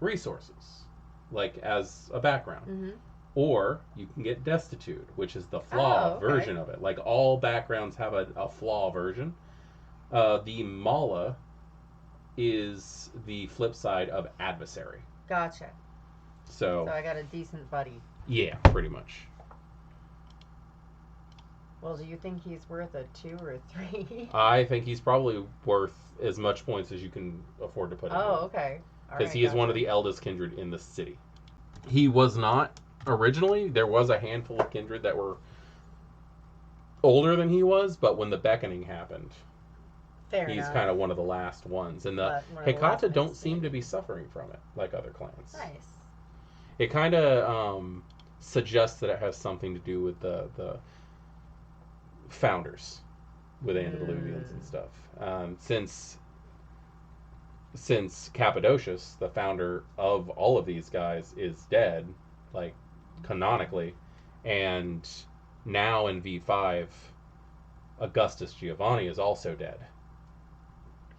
resources, like as a background. Mm-hmm. Or you can get destitute, which is the flaw version of it. Like all backgrounds have a flaw version. The mala is the flip side of adversary. Gotcha. So I got a decent buddy. Yeah, pretty much. Well, do you think he's worth a 2 or a 3? I think he's probably worth as much points as you can afford to put in. Oh, okay. Because he is one of the eldest kindred in the city. He was not originally. There was a handful of kindred that were older than he was, but when the beckoning happened, he's kind of one of the last ones. And the Hecata don't seem to be suffering from it like other clans. Nice. It kind of suggests that it has something to do with the founders with antediluvians and stuff. Since Cappadocius, the founder of all of these guys, is dead, like canonically, and now in V5, Augustus Giovanni is also dead.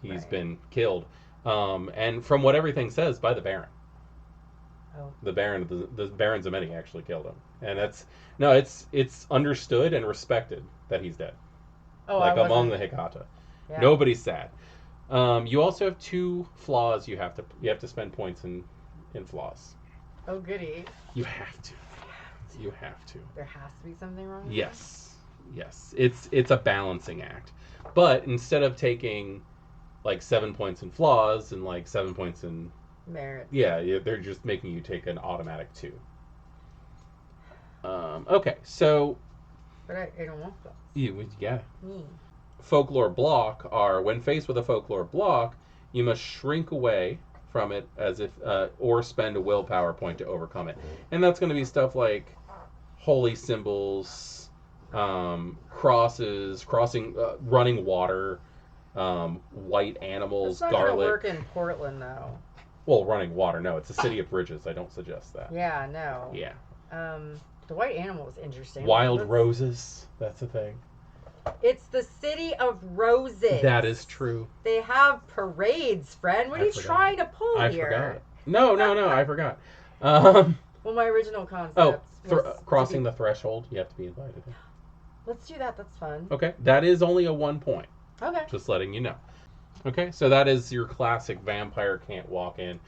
He's been killed, and from what everything says, by the Baron. Oh. The Baron Samedi actually killed him, and it's understood and respected that he's dead. Oh, like among the Hecata, nobody's sad. You also have 2 flaws. You have to spend points in flaws. Oh, goody! You have to. You have to. There has to be something wrong with Yes. It's a balancing act. But instead of taking like 7 points in flaws and like 7 points in merit, they're just making you take an automatic 2. Okay, so. But I don't want flaws. Yeah. Folklore block are, when faced with a folklore block, you must shrink away from it as if, or spend a willpower point to overcome it. And that's going to be stuff like holy symbols, crosses, running water, white animals, that's not garlic. That's not going to work in Portland, though. Well, running water, no. It's a city of bridges. I don't suggest that. Yeah, no. Yeah. The white animal is interesting. Wild roses. That's a thing. It's the city of roses. That is true. They have parades, friend. What are you trying to pull here? I forgot. No, I forgot. Well, my original concept crossing the threshold. You have to be invited. Let's do that. That's fun. Okay. That is only a 1 point. Okay. Just letting you know. Okay, so that is your classic vampire can't walk in.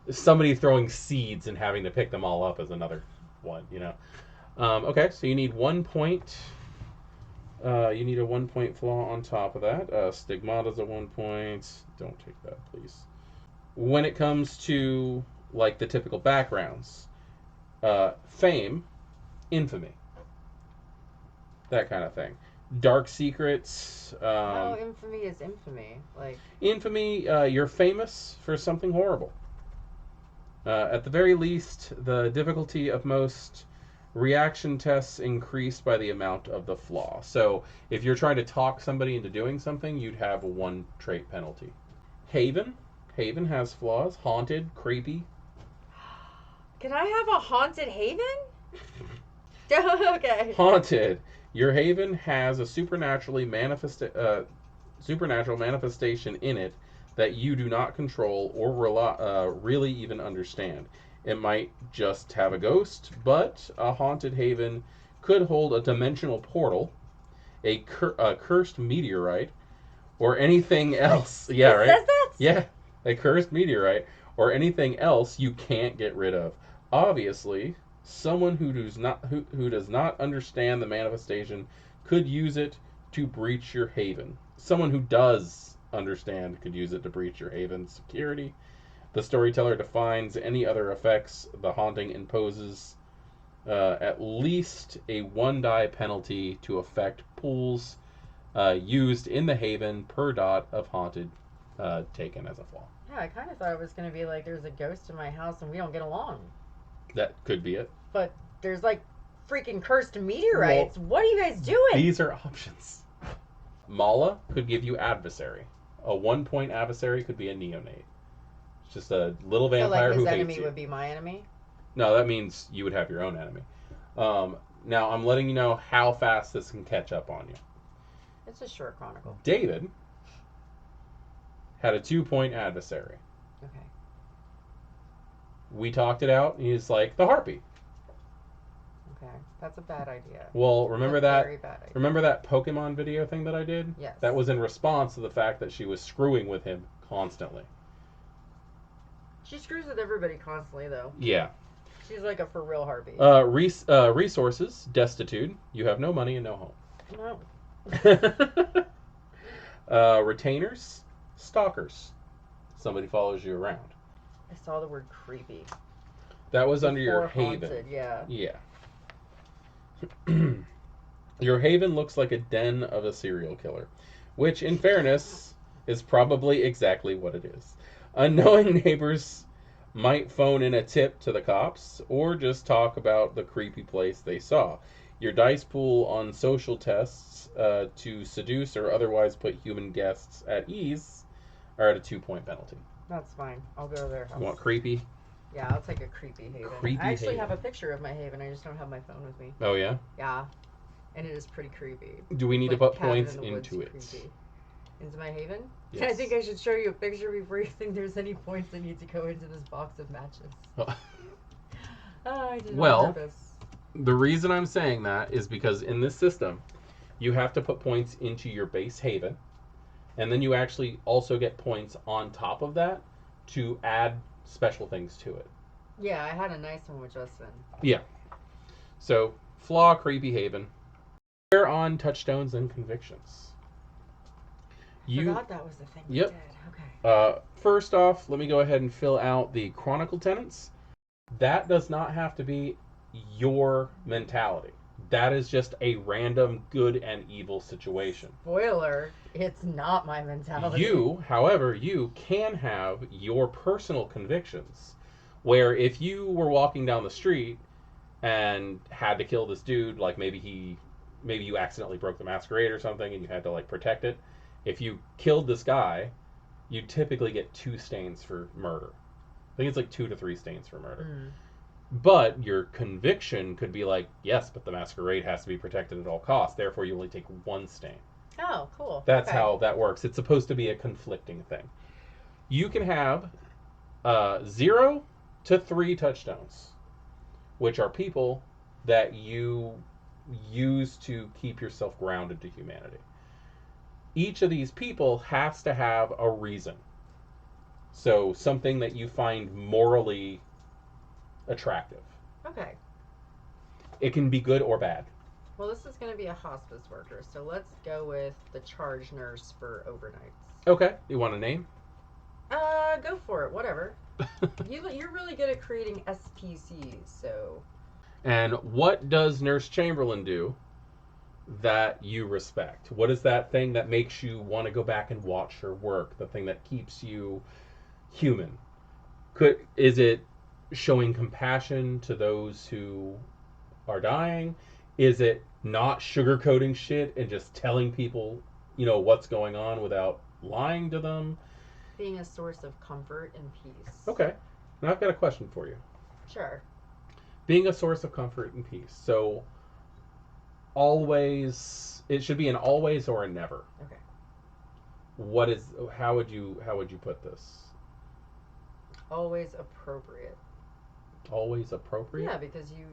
Somebody throwing seeds and having to pick them all up is another one, Okay, so you need 1 point. You need a 1 point flaw on top of that. Stigmata's a 1 point. Don't take that, please. When it comes to like the typical backgrounds, fame, infamy, that kind of thing. Dark secrets. Infamy is infamy. Like infamy, you're famous for something horrible. At the very least, the difficulty of most reaction tests increased by the amount of the flaw. So if you're trying to talk somebody into doing something, you'd have a 1 trait penalty. Haven has flaws. Haunted, creepy. Can I have a haunted haven? Okay. Haunted. Your haven has a supernatural manifestation in it that you do not control or really even understand. It might just have a ghost, but a haunted haven could hold a dimensional portal, a cursed meteorite, or anything else. Yeah, right? Says that? Yeah, a cursed meteorite, or anything else you can't get rid of. Obviously, someone who does not understand the manifestation could use it to breach your haven. Someone who does understand could use it to breach your haven's security. The storyteller defines any other effects the haunting imposes. At least a 1 die penalty to affect pools used in the haven per dot of haunted taken as a flaw. Yeah, I kind of thought it was going to be like there's a ghost in my house and we don't get along. That could be it. But there's like freaking cursed meteorites. What are you guys doing? These are options. Mala could give you adversary. A 1 point adversary could be a neonate. It's just a little vampire who hates you. So like his enemy would be my enemy? No, that means you would have your own enemy. Now, I'm letting you know how fast this can catch up on you. It's a short chronicle. David had a 2 point adversary. Okay. We talked it out, and he's like, the harpy. Okay, that's a bad idea. Well, remember that? Very bad idea. Remember that Pokemon video thing that I did? Yes. That was in response to the fact that she was screwing with him constantly. She screws with everybody constantly, though. Yeah. She's like a for real heartbeat. Resources, destitute. You have no money and no home. No. Retainers, stalkers. Somebody follows you around. I saw the word creepy. That was under your Before haven. haunted, yeah. Yeah. Your haven looks like a den of a serial killer, which, in fairness, is probably exactly what it is. Unknowing neighbors might phone in a tip to the cops or just talk about the creepy place they saw. Your dice pool on social tests to seduce or otherwise put human guests at ease are at a 2-point penalty. That's fine. I'll go to their house. You want creepy? Yeah, I'll take a creepy haven. Creepy I actually haven. have a picture of my haven. I just don't have my phone with me. Oh, yeah? Yeah. And it is pretty creepy. Do we need to Like put Cabin points in the Woods into it? creepy. Into my haven? Yes. I think I should show you a picture before you think there's any points that need to go into this box of matches. I did it on purpose. The reason I'm saying that is because in this system, you have to put points into your base haven, and then you actually also get points on top of that to add special things to it. Yeah, I had a nice one with Justin. Yeah. So, flaw, creepy haven. We're on touchstones and convictions. Forgot that was the thing we Yep. did. Okay. First off, let me go ahead and fill out the chronicle tenets. That does not have to be your mentality. That is just a random good and evil situation. Spoiler, it's not my mentality. You, however, you can have your personal convictions, where if you were walking down the street and had to kill this dude, like maybe you accidentally broke the masquerade or something and you had to like protect it. If you killed this guy, you typically get 2 stains for murder. I think it's like 2 to 3 stains for murder. But your conviction could be like, yes, but the masquerade has to be protected at all costs. Therefore, you only take 1 stain. Oh, cool. That's how that works. It's supposed to be a conflicting thing. You can have 0 to 3 touchstones, which are people that you use to keep yourself grounded to humanity. Each of these people has to have a reason. So something that you find morally attractive. Okay. It can be good or bad. Well, this is going to be a hospice worker, so let's go with the charge nurse for overnights. Okay. You want a name? Go for it. Whatever. You're really good at creating SPCs, so. And what does Nurse Chamberlain do that you respect? What is that thing that makes you want to go back and watch her work? The thing that keeps you human? Is it showing compassion to those who are dying? Is it not sugarcoating shit and just telling people, what's going on without lying to them? Being a source of comfort and peace. Okay. Now I've got a question for you. Sure. Being a source of comfort and peace. So always, it should be an always or a never. Okay. How would you put this? Always appropriate. Always appropriate? Yeah, because you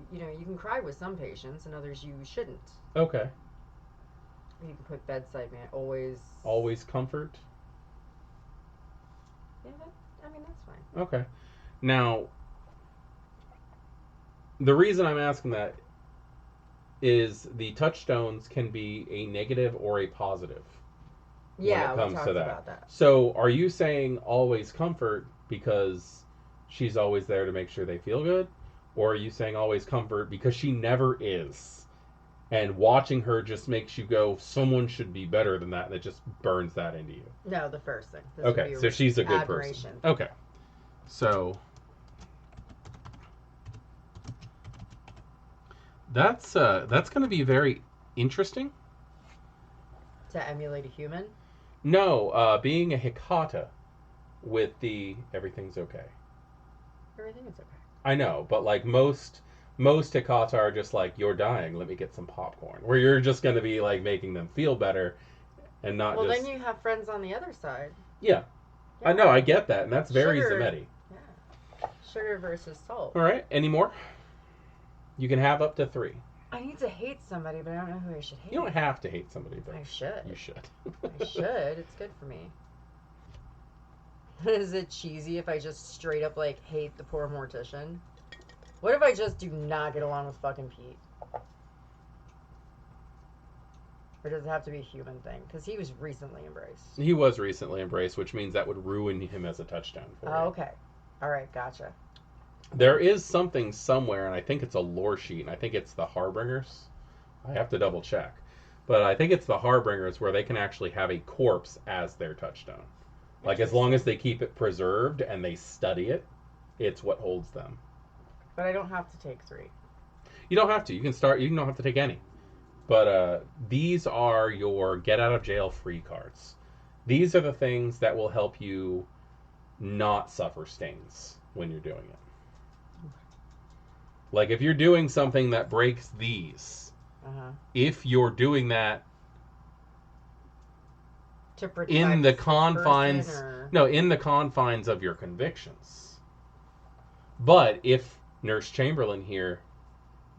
can cry with some patients and others you shouldn't. Okay. You can put bedside man. Always comfort? Yeah, that's fine. Okay. Now, the reason I'm asking that is the touchstones can be a negative or a positive. Yeah, when it comes we talked to that. about that. So, are you saying always comfort because she's always there to make sure they feel good? Or are you saying always comfort because she never is? And watching her just makes you go, someone should be better than that, and it just burns that into you. No, the first thing. This Okay, so she's a good admiration. person. Okay. So that's going to be very interesting. To emulate a human? No, being a Hecata with the everything's okay. Everything is okay. I know, but like most Hecata are just like, you're dying, let me get some popcorn. Where you're just going to be like making them feel better and not well, just... then you have friends on the other side. Yeah. I know, I get that, and that's very Samedi. Yeah. Sugar versus salt. All right, any more? You can have up to 3. I need to hate somebody, but I don't know who I should hate. You don't have to hate somebody, but I should. you should. I should. It's good for me. Is it cheesy if I just straight up, like, hate the poor mortician? What if I just do not get along with fucking Pete? Or does it have to be a human thing? Because he was recently embraced. He was recently embraced, which means that would ruin him as a touchstone for you. Oh, okay. All right, gotcha. There is something somewhere, and I think it's a lore sheet, and I think it's the Harbingers. I have to double check. But I think it's the Harbingers where they can actually have a corpse as their touchstone. Like, as long as they keep it preserved and they study it, it's what holds them. But I don't have to take 3. You don't have to. You don't have to take any. But these are your get out of jail free cards. These are the things that will help you not suffer stains when you're doing it. Like, if you're doing something that breaks these, if you're doing that to protect in the confines, or... in the confines of your convictions. But if Nurse Chamberlain here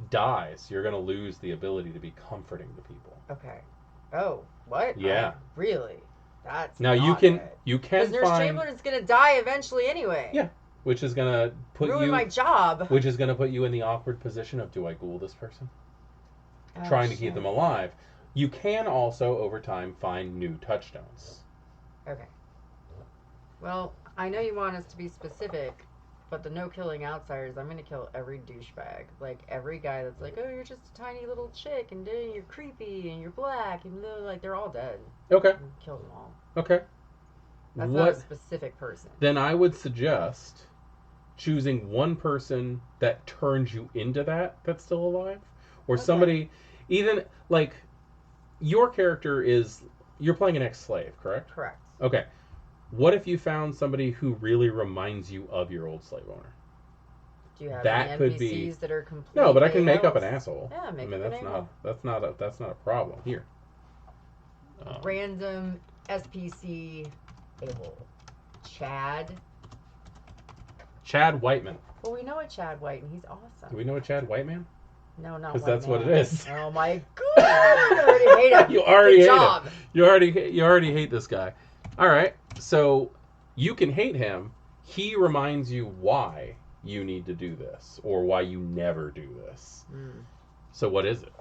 dies, you're going to lose the ability to be comforting the people. Okay. Oh, what? Yeah. Really? That's now not you can good. you can Because Nurse Chamberlain's going to die eventually anyway. Yeah. Which is going to put ruin my job. Which is going to put you in the awkward position of, do I ghoul this person? Trying to keep them alive. You can also, over time, find new touchstones. Okay. Well, I know you want us to be specific, but the no killing outsiders, I'm going to kill every douchebag. Like, every guy that's like, oh, you're just a tiny little chick, and you're creepy, and you're black, and like, they're all dead. Okay. Kill them all. Okay. That's not a specific person. Then I would suggest choosing one person that turns you into that's still alive. Or somebody, even, like, your character you're playing an ex-slave, correct? Correct. Okay. What if you found somebody who really reminds you of your old slave owner? Do you have that any NPCs that are complete? No, but I can make up an asshole. Yeah, make up an asshole. That's not a problem here. Random SPC a-hole. Chad Whiteman. Well, we know a Chad White, and he's awesome. Do we know a Chad Whiteman? No, not because that's what it is. Oh my god! I already hate him. You already Good hate job. him. You already hate this guy. All right, so you can hate him. He reminds you why you need to do this, or why you never do this. So what is it?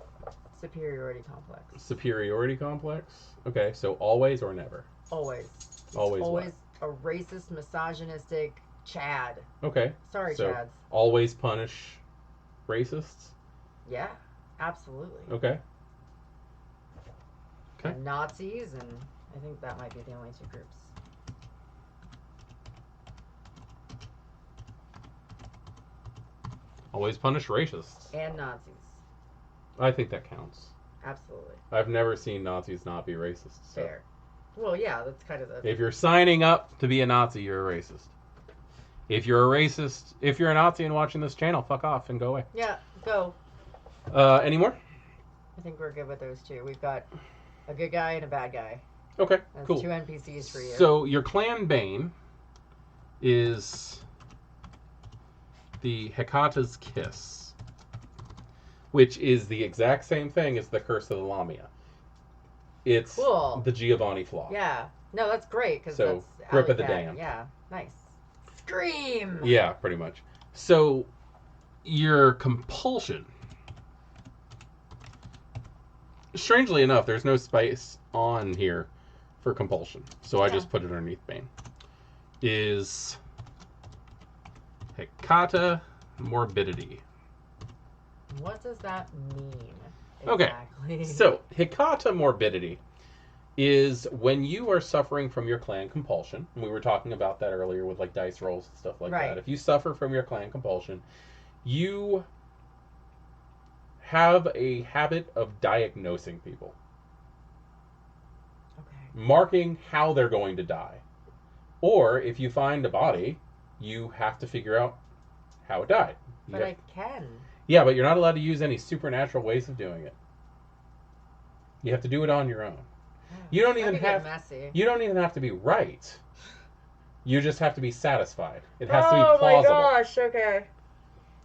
Superiority complex. Superiority complex. Okay, so always or never. Always. Always a racist, misogynistic Chad. Okay. Sorry, so Chads. Always punish racists. Yeah, absolutely. Okay. And Nazis, and I think that might be the only 2 groups. Always punish racists. And Nazis. I think that counts. Absolutely. I've never seen Nazis not be racist. So. Fair. Well, yeah, that's kind of the... If you're signing up to be a Nazi, you're a racist. If you're a racist, if you're a Nazi and watching this channel, fuck off and go away. Yeah, go. Any more? I think we're good with those 2. We've got a good guy and a bad guy. Okay, That's cool. 2 NPCs for you. So your clan bane is the Hecata's Kiss, which is the exact same thing as the Curse of the Lamia. It's cool. The Giovanni flaw. Yeah. No, that's great. Cause so, that's Grip of the Damned. Damned. Yeah, nice. Scream! Yeah, pretty much. So, your compulsion. Strangely enough, there's no space on here for compulsion. So I just put it underneath Bane. Is Hecata morbidity. What does that mean? Exactly? Okay. So, Hecata morbidity is when you are suffering from your clan compulsion. We were talking about that earlier with like dice rolls and stuff like that. If you suffer from your clan compulsion, you have a habit of diagnosing people. Okay. Marking how they're going to die. Or if you find a body, you have to figure out how it died. But I can. Yeah, but you're not allowed to use any supernatural ways of doing it. You have to do it on your own. You don't even have messy. You don't even have to be right. You just have to be satisfied. It has to be plausible. Oh my gosh, okay.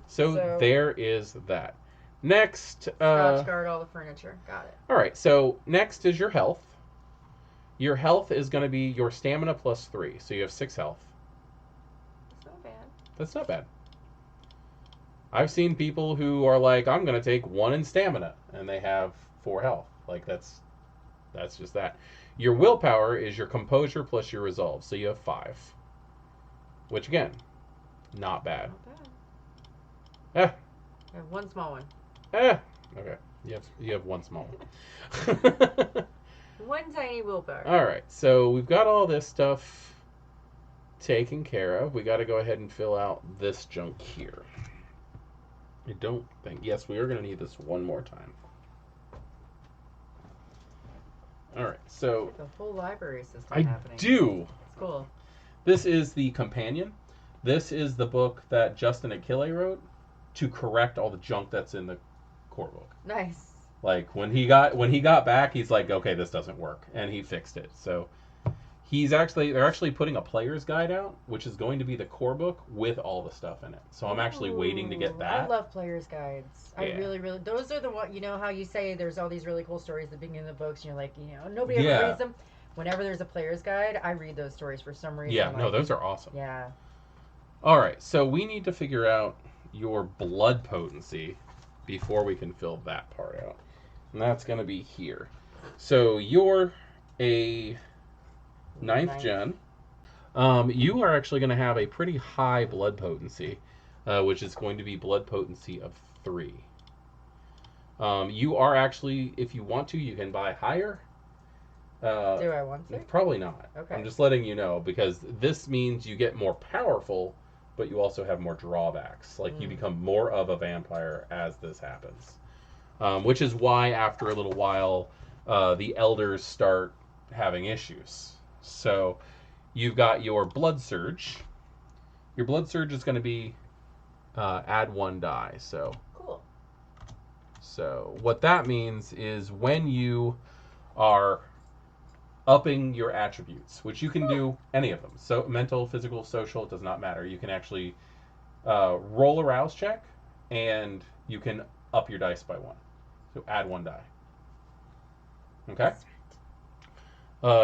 So there is that. Next, Scotch guard all the furniture. Got it. all right. So next is your health. Your health is going to be your stamina plus 3, so you have 6 health. That's not bad. That's not bad. I've seen people who are like, I'm going to take 1 in stamina, and they have 4 health. Like, that's just that. Your willpower is your composure plus your resolve, so you have 5. Which, again, not bad. Not bad. I have 1 small one. Okay. You have 1 small one. 1 tiny willpower. All right, so we've got all this stuff taken care of. We got to go ahead and fill out this junk here. I don't think... Yes, we are going to need this one more time. All right, so... The whole library system happening. I do! It's cool. This is the companion. This is the book that Justin Achille wrote to correct all the junk that's in the core book. Nice. Like, when he got back, he's like, okay, this doesn't work. And he fixed it. So... they're actually putting a player's guide out, which is going to be the core book with all the stuff in it. So I'm actually waiting to get that. I love player's guides. Yeah. I really, really, those are the one, you know how you say there's all these really cool stories at the beginning of the books and you're like, nobody ever reads them. Whenever there's a player's guide, I read those stories for some reason. Yeah, no, those are awesome. Yeah. All right, so we need to figure out your blood potency before we can fill that part out. And that's going to be here. So you're a... 9th gen. You are actually going to have a pretty high blood potency, which is going to be blood potency of 3. You are actually, if you want to, you can buy higher. Do I want to? Probably not. Okay. I'm just letting you know, because this means you get more powerful, but you also have more drawbacks. Like, you become more of a vampire as this happens. Which is why, after a little while, the elders start having issues. So you've got your blood surge. Your blood surge is going to be add 1 die. So cool. So what that means is when you are upping your attributes, which you can do any of them. So mental, physical, social, it does not matter. You can actually roll a rouse check, and you can up your dice by 1. So add 1 die. Okay.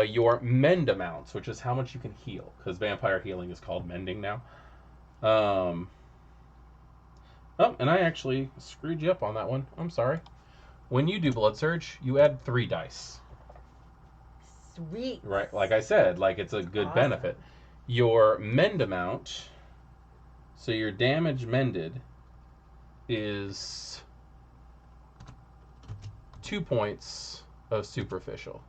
Your mend amounts, which is how much you can heal, because vampire healing is called mending now. Oh, and I actually screwed you up on that one. I'm sorry. When you do blood surge, you add 3 dice. Sweet. Right, like I said, like it's a good benefit. Your mend amount, so your damage mended is 2 points of superficial.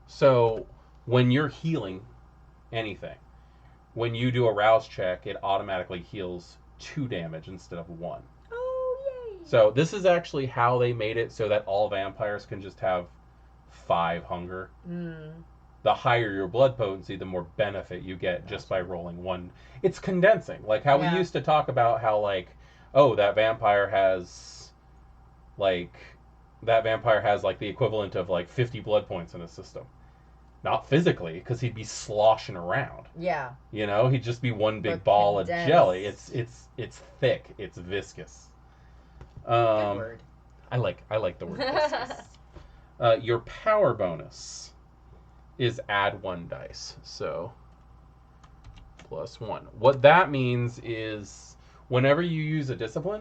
So when you're healing anything, when you do a rouse check, it automatically heals 2 damage instead of 1. Oh, yay! So this is actually how they made it so that all vampires can just have 5 hunger. The higher your blood potency, the more benefit you get just by rolling 1. It's condensing. Like how we used to talk about how, like, oh, that vampire has like the equivalent of like 50 blood points in his system. Not physically, because he'd be sloshing around. Yeah. You know, he'd just be one big ball of jelly. It's thick. It's viscous. Good word. I like the word viscous. Your power bonus is add 1 dice. So +1. What that means is whenever you use a discipline,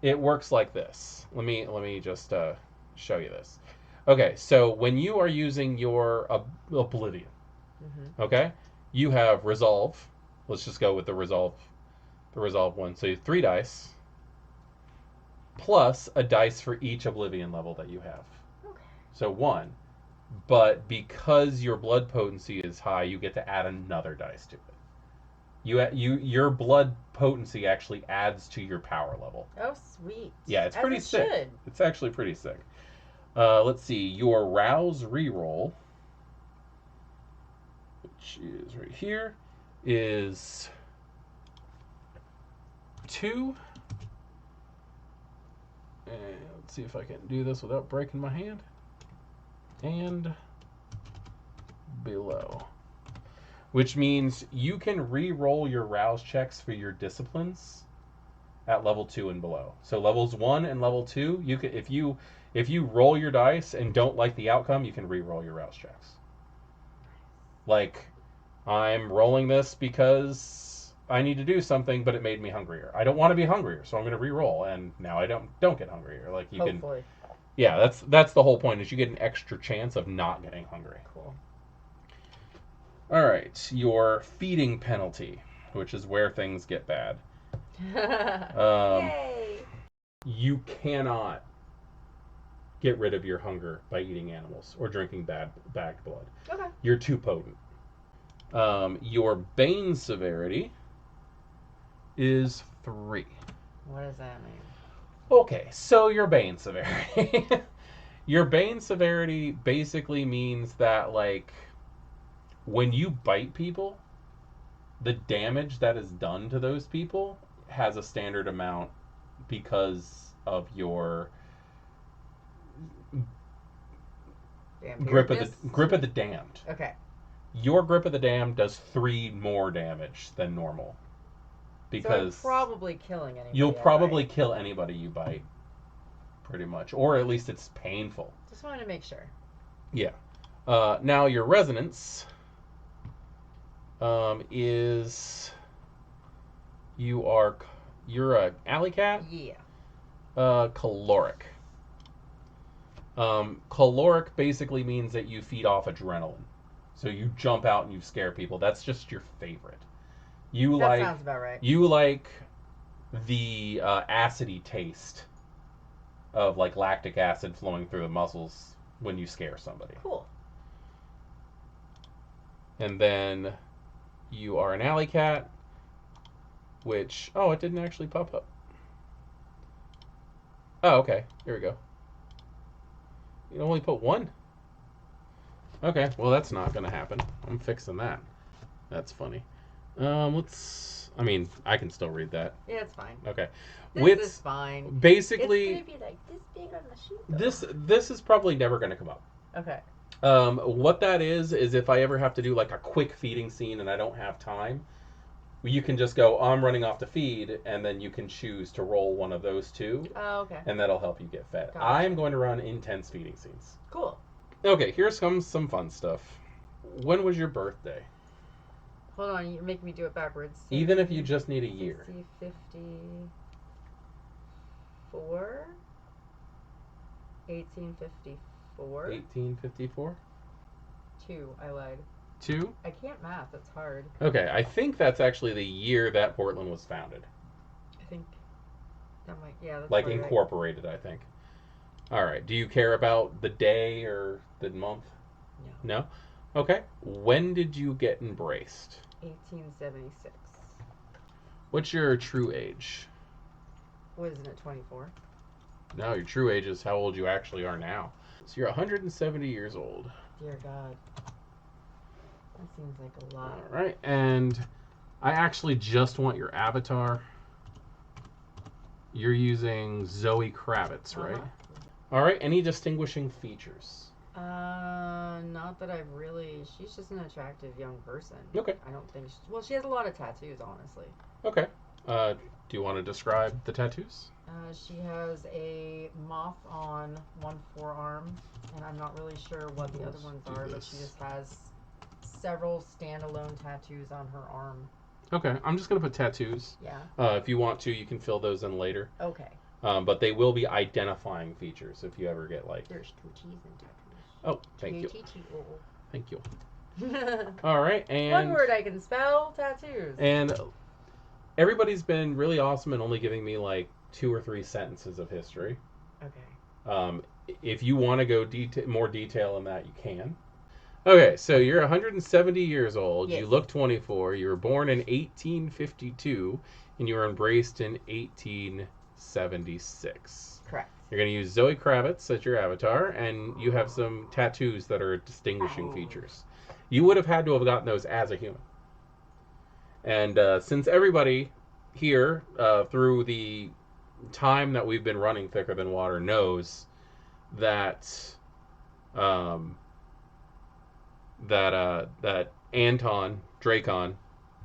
it works like this. Let me just show you this. Okay, so when you are using your Oblivion, okay, you have Resolve. Let's just go with the Resolve one. So you have 3 dice, plus a dice for each Oblivion level that you have. Okay. So 1. But because your blood potency is high, you get to add another dice to it. Your blood potency actually adds to your power level. Oh, sweet. Yeah, it's pretty sick. It's actually pretty sick. Let's see. Your rouse reroll, which is right here, is 2. And let's see if I can do this without breaking my hand. And below. which means you can re-roll your rouse checks for your disciplines at level 2 and below. So levels 1 and level 2, you can if you roll your dice and don't like the outcome, you can re-roll your rouse checks. Like, I'm rolling this because I need to do something, but it made me hungrier. I don't want to be hungrier, so I'm going to re-roll, and now I don't get hungrier. Like you Hopefully. can, yeah, that's the whole point. Is you get an extra chance of not getting hungry. Cool. All right, your feeding penalty, which is where things get bad. Yay! You cannot get rid of your hunger by eating animals or drinking bagged blood. Okay. You're too potent. Your Bane severity is 3. What does that mean? Okay, so your Bane severity. Your Bane severity basically means that, like, when you bite people, the damage that is done to those people has a standard amount because of your grip of the damned. Okay. Your grip of the damned does 3 more damage than normal. Because so I'm probably killing anybody. You'll probably kill anybody you bite, pretty much, or at least it's painful. Just wanted to make sure. Yeah. Now your resonance is you're a alley cat. Yeah. Caloric. Caloric basically means that you feed off adrenaline. So you jump out and you scare people. That's just your favorite. That sounds about right. You like the acidy taste of like lactic acid flowing through the muscles when you scare somebody. Cool. And then you are an alley cat, which it didn't actually pop up. Oh, okay. Here we go. You only put 1. Okay, well that's not gonna happen. I'm fixing that. That's funny. I can still read that. Yeah, it's fine. Okay. This is fine. Basically, it's gonna be like this big on the sheet. This is probably never gonna come up. Okay. What that is if I ever have to do like a quick feeding scene and I don't have time, you can just go, I'm running off to feed, and then you can choose to roll one of those 2. Oh, okay. And that'll help you get fed. Gotcha. I'm going to run intense feeding scenes. Cool. Okay, here's some fun stuff. When was your birthday? Hold on, you're making me do it backwards. Even if you just need a year. 54? 1854? 1854? 2, I lied. 2? I can't math, it's hard. Okay, I think that's actually the year that Portland was founded. I think that might, yeah, that's like right. incorporated, I think. All right, do you care about the day or the month? No. No? Okay. When did you get embraced? 1876. What's your true age? Wasn't it 24? No, your true age is how old you actually are now. So you're 170 years old. Dear God. That seems like a lot. All right, and I actually just want your avatar. You're using Zoe Kravitz, right? All right, any distinguishing features? Not that I've really... She's just an attractive young person. Okay. I don't think... she has a lot of tattoos, honestly. Okay. Do you want to describe the tattoos? She has a moth on one forearm, and I'm not really sure what the other ones are, but she just has several standalone tattoos on her arm. Okay, I'm just going to put tattoos. Yeah. If you want to, you can fill those in later. Okay. But they will be identifying features if you ever get like... There's coochies and tattoos. Oh, thank you. T-T-O. Thank you. All right, and... One word I can spell, tattoos. And everybody's been really awesome and only giving me like 2 or 3 sentences of history. Okay. If you want to go more detail in that, you can. Okay, so you're 170 years old. Yes. You look 24. You were born in 1852, and you were embraced in 1876. Correct. You're going to use Zoe Kravitz as your avatar, and you have some tattoos that are distinguishing features. You would have had to have gotten those as a human. And since everybody here, through the time that we've been running Thicker Than Water, knows that that Anton Dracon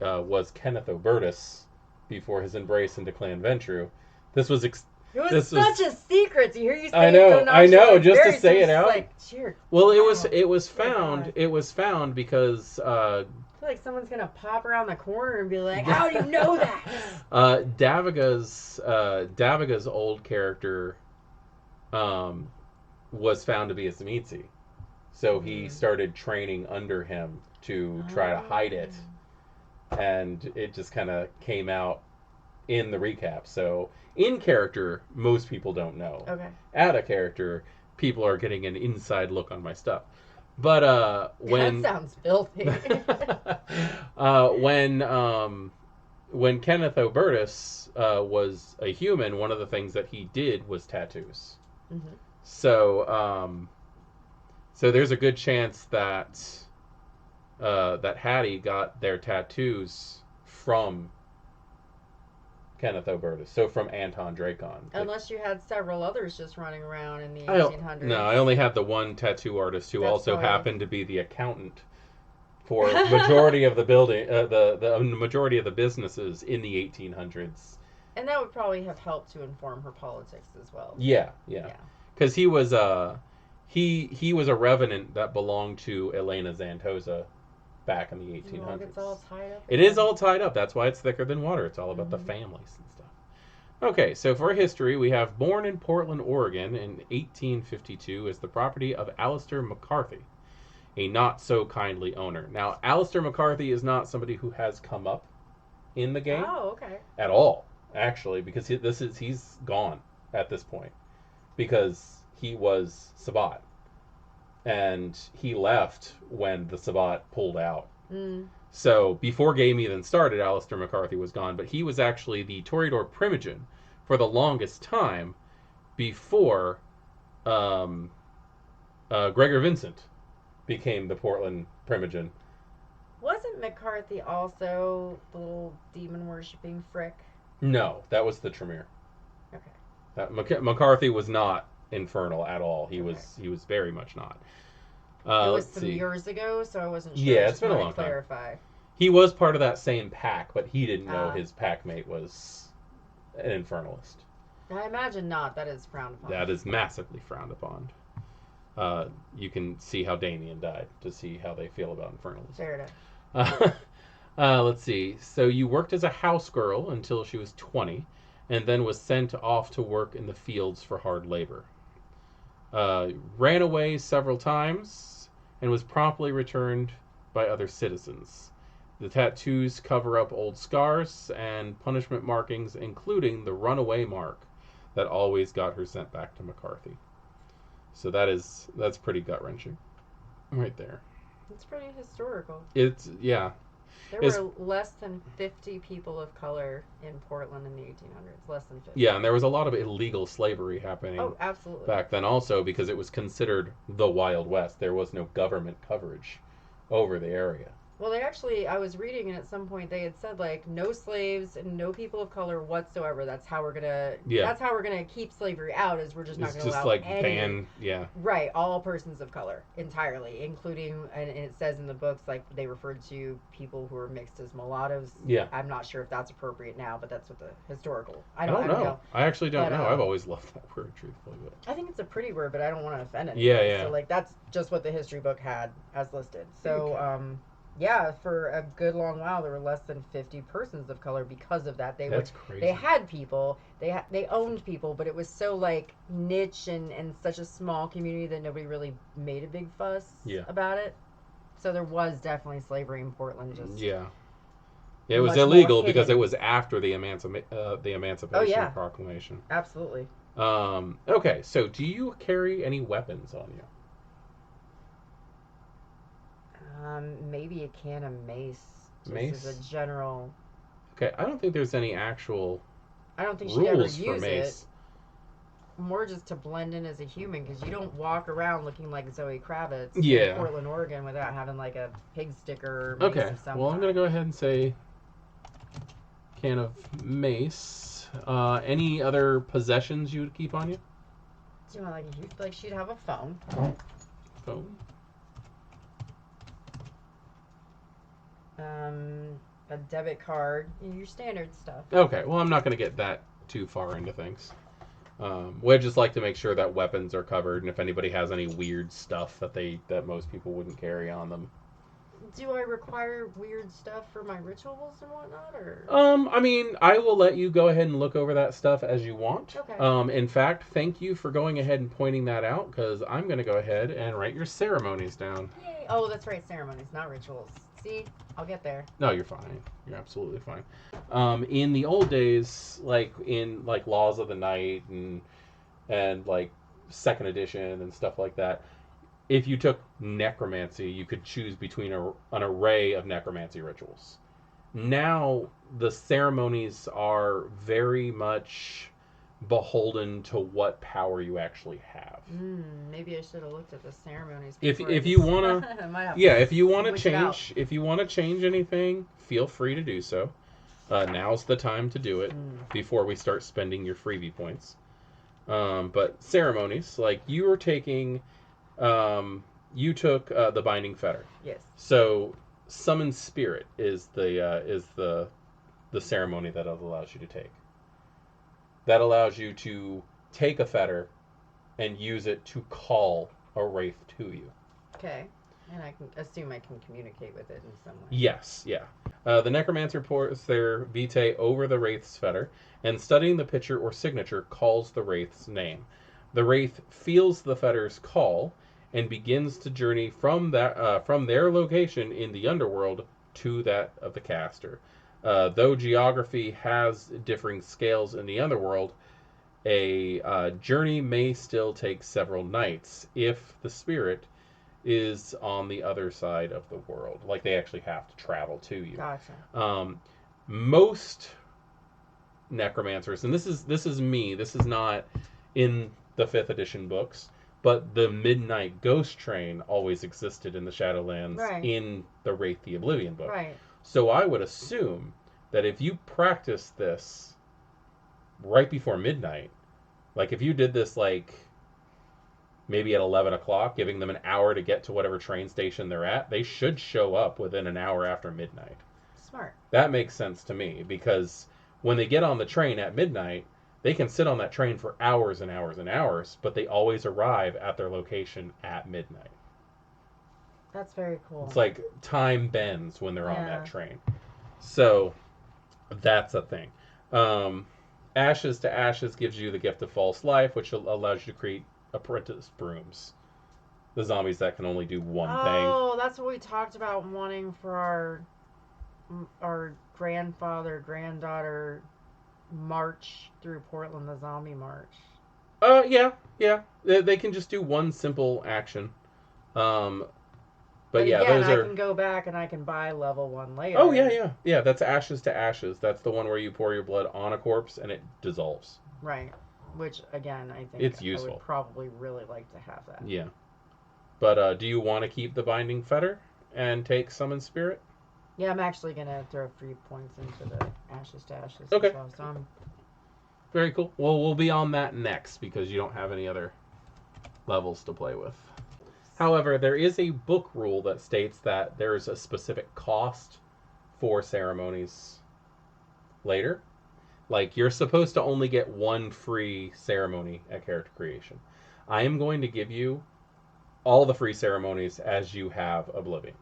was Kenneth Obertus before his embrace into Clan Ventru. This was It was such a secret to hear you say I know, it so I know, just to very say it out. Like, cheer. Well, Wow. it was found. God. It was found because I feel like someone's gonna pop around the corner and be like, "How do you know that?" Daviga's old character was found to be a Samedi. So he started training under him to try to hide it. And it just kind of came out in the recap. So in character, most people don't know. Okay. Out of character, people are getting an inside look on my stuff. But when that sounds filthy. When Kenneth Obertus was a human, one of the things that he did was tattoos. Mm-hmm. So there's a good chance that that Hattie got their tattoos from Kenneth Obertus, so from Anton Dracon. Unless you had several others just running around in the 1800s. No, I only had the one tattoo artist who also happened to be the accountant for majority of the building, the majority of the businesses in the 1800s. And that would probably have helped to inform her politics as well. Yeah. Because he was he was a revenant that belonged to Elena Zantosa back in the 1800s. It's all tied up. It is all tied up. That's why it's thicker than water. It's all about the families and stuff. Okay, so for history, we have born in Portland, Oregon in 1852 as the property of Alistair McCarthy, a not-so-kindly owner. Now, Alistair McCarthy is not somebody who has come up in the game at all, actually, because he's gone at this point, because he was Sabbat, and he left when the Sabbat pulled out. So before game even started, Alistair McCarthy was gone, but he was actually the Toreador Primogen for the longest time before Gregor Vincent became the Portland Primogen. Wasn't McCarthy also the little demon-worshipping frick? No, that was the Tremere. Okay. McCarthy was not infernal at all. He was very much not. It was some years ago, so I wasn't sure. Yeah, it's been a long time. He was part of that same pack, but he didn't know his packmate was an infernalist. I imagine not. That is frowned upon. That is massively frowned upon. You can see how Damien died to see how they feel about infernalists. Fair enough. Let's see. So you worked as a house girl until she was 20, and then was sent off to work in the fields for hard labor. Ran away several times and was promptly returned by other citizens. The tattoos cover up old scars and punishment markings, including the runaway mark that always got her sent back to McCarthy. So that's pretty gut-wrenching right there. It's pretty historical. There were less than 50 people of color in Portland in the 1800s. Less than 50. Yeah, and there was a lot of illegal slavery happening back then also, because it was considered the Wild West. There was no government coverage over the area. Well, I was reading, and at some point they had said, like, no slaves and no people of color whatsoever. That's how we're gonna keep slavery out, is we're just not gonna allow any. Right, all persons of color entirely, including, and it says in the books, like, they referred to people who were mixed as mulattoes. Yeah. I'm not sure if that's appropriate now, but that's what the historical. I don't know. I actually don't know. I've always loved that word, truthfully. But I think it's a pretty word, but I don't want to offend anyone. Yeah. So, like, that's just what the history book had as listed. So, yeah, for a good long while, there were less than 50 persons of color because of that. That's crazy. They had people, they owned people, but it was so, like, niche and such a small community that nobody really made a big fuss about it. So there was definitely slavery in Portland. It was illegal because it was after the Emancipation Proclamation. Absolutely. Okay, so do you carry any weapons on you? Maybe a can of mace. Mace? As a general. Okay, I don't think there's any actual I don't think she'd ever rules use for mace. It. More just to blend in as a human, because you don't walk around looking like Zoe Kravitz in Portland, Oregon, without having like a pig sticker. Or mace of some kind. I'm gonna go ahead and say can of mace. Any other possessions you would keep on you? Do you want like she'd have a phone. Phone. A debit card, your standard stuff. Okay, well, I'm not going to get that too far into things. We just like to make sure that weapons are covered, and if anybody has any weird stuff that most people wouldn't carry on them. Do I require weird stuff for my rituals and whatnot, or? I mean, I will let you go ahead and look over that stuff as you want. Okay. In fact, thank you for going ahead and pointing that out, because I'm going to go ahead and write your ceremonies down. Yay! Oh, that's right, ceremonies, not rituals. See, I'll get there. No, you're fine. You're absolutely fine. In the old days, like in like Laws of the Night and like second edition and stuff like that, if you took necromancy, you could choose between an array of necromancy rituals. Now the ceremonies are very much beholden to what power you actually have. Maybe I should have looked at the ceremonies. If you wanna, if you wanna change, anything, feel free to do so. Now's the time to do it before we start spending your freebie points. But ceremonies, like you were taking, you took the binding fetter. Yes. So summon spirit is the ceremony that it allows you to take. That allows you to take a fetter and use it to call a wraith to you. Okay. And I can assume I can communicate with it in some way. Yes, yeah. The necromancer pours their vitae over the wraith's fetter, and studying the picture or signature calls the wraith's name. The wraith feels the fetter's call and begins to journey from their location in the underworld to that of the caster. Though geography has differing scales in the underworld, a journey may still take several nights if the spirit is on the other side of the world. Like they actually have to travel to you. Gotcha. Most necromancers, and this is me. This is not in the 5th edition books, but the Midnight Ghost Train always existed in the Shadowlands in the Wraith the Oblivion book. Right. So I would assume that if you practice this right before midnight, like if you did this like maybe at 11 o'clock, giving them an hour to get to whatever train station they're at, they should show up within an hour after midnight. Smart. That makes sense to me, because when they get on the train at midnight, they can sit on that train for hours and hours and hours, but they always arrive at their location at midnight. That's very cool. It's like time bends when they're on that train. So that's a thing. Ashes to Ashes gives you the gift of false life, which allows you to create apprentice brooms. The zombies that can only do one thing. Oh, that's what we talked about wanting for our grandfather, granddaughter march through Portland, the zombie march. Yeah. They can just do one simple action. But yeah, again, those are. I can go back and I can buy level 1 later. Oh yeah. That's Ashes to Ashes. That's the one where you pour your blood on a corpse and it dissolves. Right. Which again, I think it's useful. I would probably really like to have that. Yeah. But do you want to keep the binding fetter and take summon spirit? Yeah, I'm actually gonna throw 3 points into the Ashes to Ashes. Okay. As well, so I'm... Very cool. Well, we'll be on that next because you don't have any other levels to play with. However, there is a book rule that states that there's a specific cost for ceremonies later. Like, you're supposed to only get one free ceremony at character creation. I am going to give you all the free ceremonies as you have Oblivion.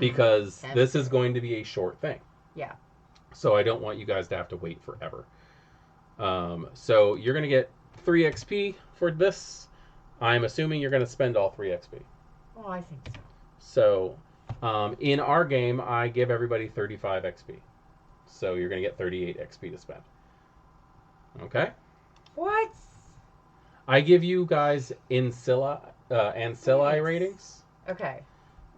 Because this is going to be a short thing. Yeah. So I don't want you guys to have to wait forever. So you're going to get 3 XP for this. I'm assuming you're going to spend all 3 XP. Oh, I think so. So in our game, I give everybody 35 XP. So you're going to get 38 XP to spend. Okay? What? I give you guys ancilli ratings. Okay.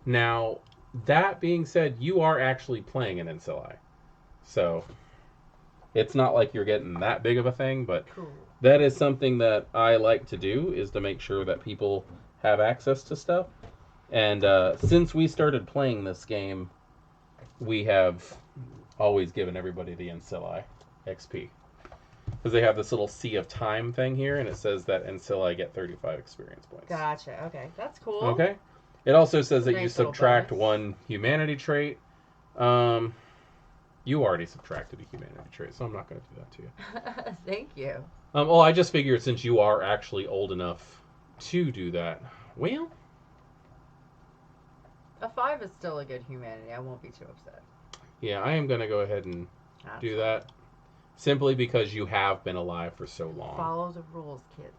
Now, that being said, you are actually playing an ancilli. So it's not like you're getting that big of a thing, but cool. That is something that I like to do, is to make sure that people have access to stuff. And since we started playing this game, we have always given everybody the ancilli XP. Because they have this little Sea of Time thing here, and it says that ancilli get 35 experience points. Gotcha. Okay, that's cool. Okay. It also says that you Nice little subtract bonus. 1 humanity trait. You already subtracted a humanity trait, so I'm not going to do that to you. Thank you. Well, I just figured since you are actually old enough to do that, well, A 5 is still a good humanity. I won't be too upset. yeah, I am going to go ahead and That's do fine. that. Simply because you have been alive for so long. Follow the rules, kids.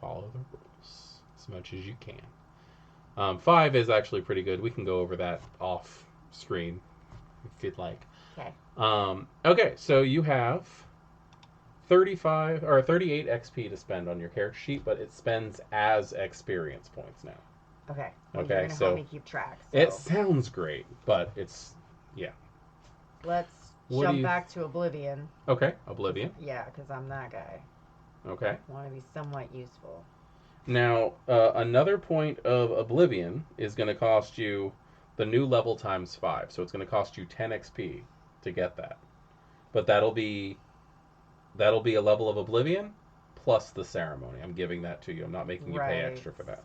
Follow the rules as much as you can. 5 is actually pretty good. We can go over that off screen if you'd like. Okay. Okay, so you have 35 or 38 XP to spend on your character sheet, but it spends as experience points now. Okay. Well, Okay, you're gonna so help me keep track. So it sounds great, but it's let's What do jump you- back to Oblivion. okay. Oblivion. Yeah, because I'm that guy. Okay. Want to be somewhat useful. Now, another point of Oblivion is going to cost you the new level times 5. So it's going to cost you 10 XP to get that. But that'll be a level of Oblivion plus the ceremony. I'm giving that to you. I'm not making you pay Right. extra for that.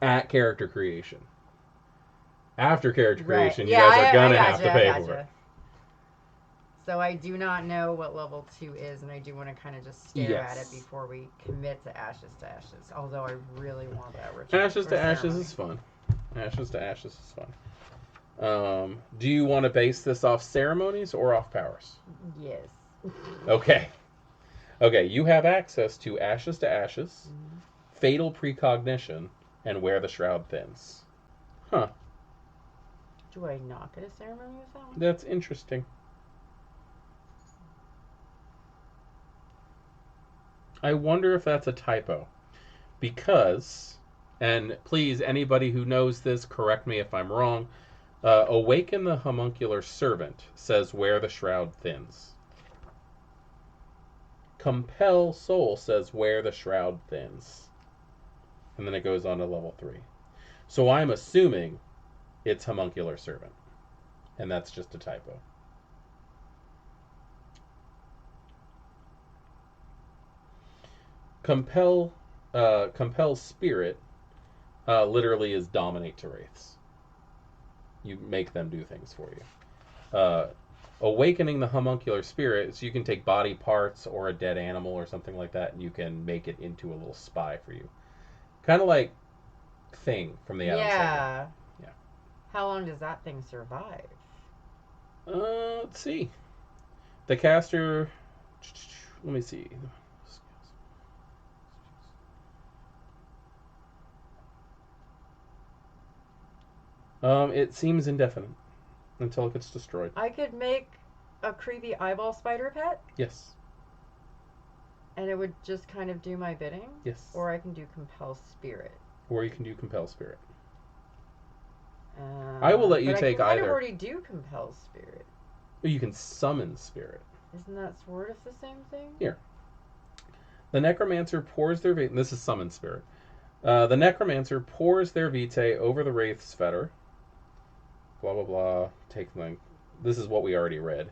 At character creation. After character creation, you guys are going to have to pay for it. So I do not know what level 2 is, and I do want to kind of just stare at it before we commit to Ashes to Ashes. Although I really want that ritual. Ashes to Ashes is fun. Ashes to Ashes is fun. Do you want to base this off ceremonies or off powers? Yes. Okay. Okay, you have access to Ashes to Ashes, Fatal Precognition, and Where the Shroud Thins. Huh. Do I not get a ceremony with that one? That's interesting. I wonder if that's a typo. Because, and please, anybody who knows this, correct me if I'm wrong, Awaken the Homuncular Servant says Where the Shroud Thins. Compel Soul says Where the Shroud Thins. And then it goes on to level 3. So I'm assuming it's Homuncular Servant. And that's just a typo. Compel Spirit literally is dominate to wraiths. You make them do things for you. Awakening the Homuncular Spirit, so you can take body parts or a dead animal or something like that, and you can make it into a little spy for you. Kind of like Thing from the Adam Sandler. Yeah. How long does that thing survive? Let's see. The caster... Let me see. It seems indefinite until it gets destroyed. I could make a creepy eyeball spider pet, Yes. and it would just kind of do my bidding. Yes. Or I can do compel spirit. Or you can do Compel Spirit. Uh, I will let you but take I can either. already do compel spirit. Or you can summon Spirit. Isn't that sort of the same thing? Here. The Necromancer pours their... This is Summon Spirit. The Necromancer pours their vitae over the Wraith's fetter. Blah, blah, blah. This is what we already read.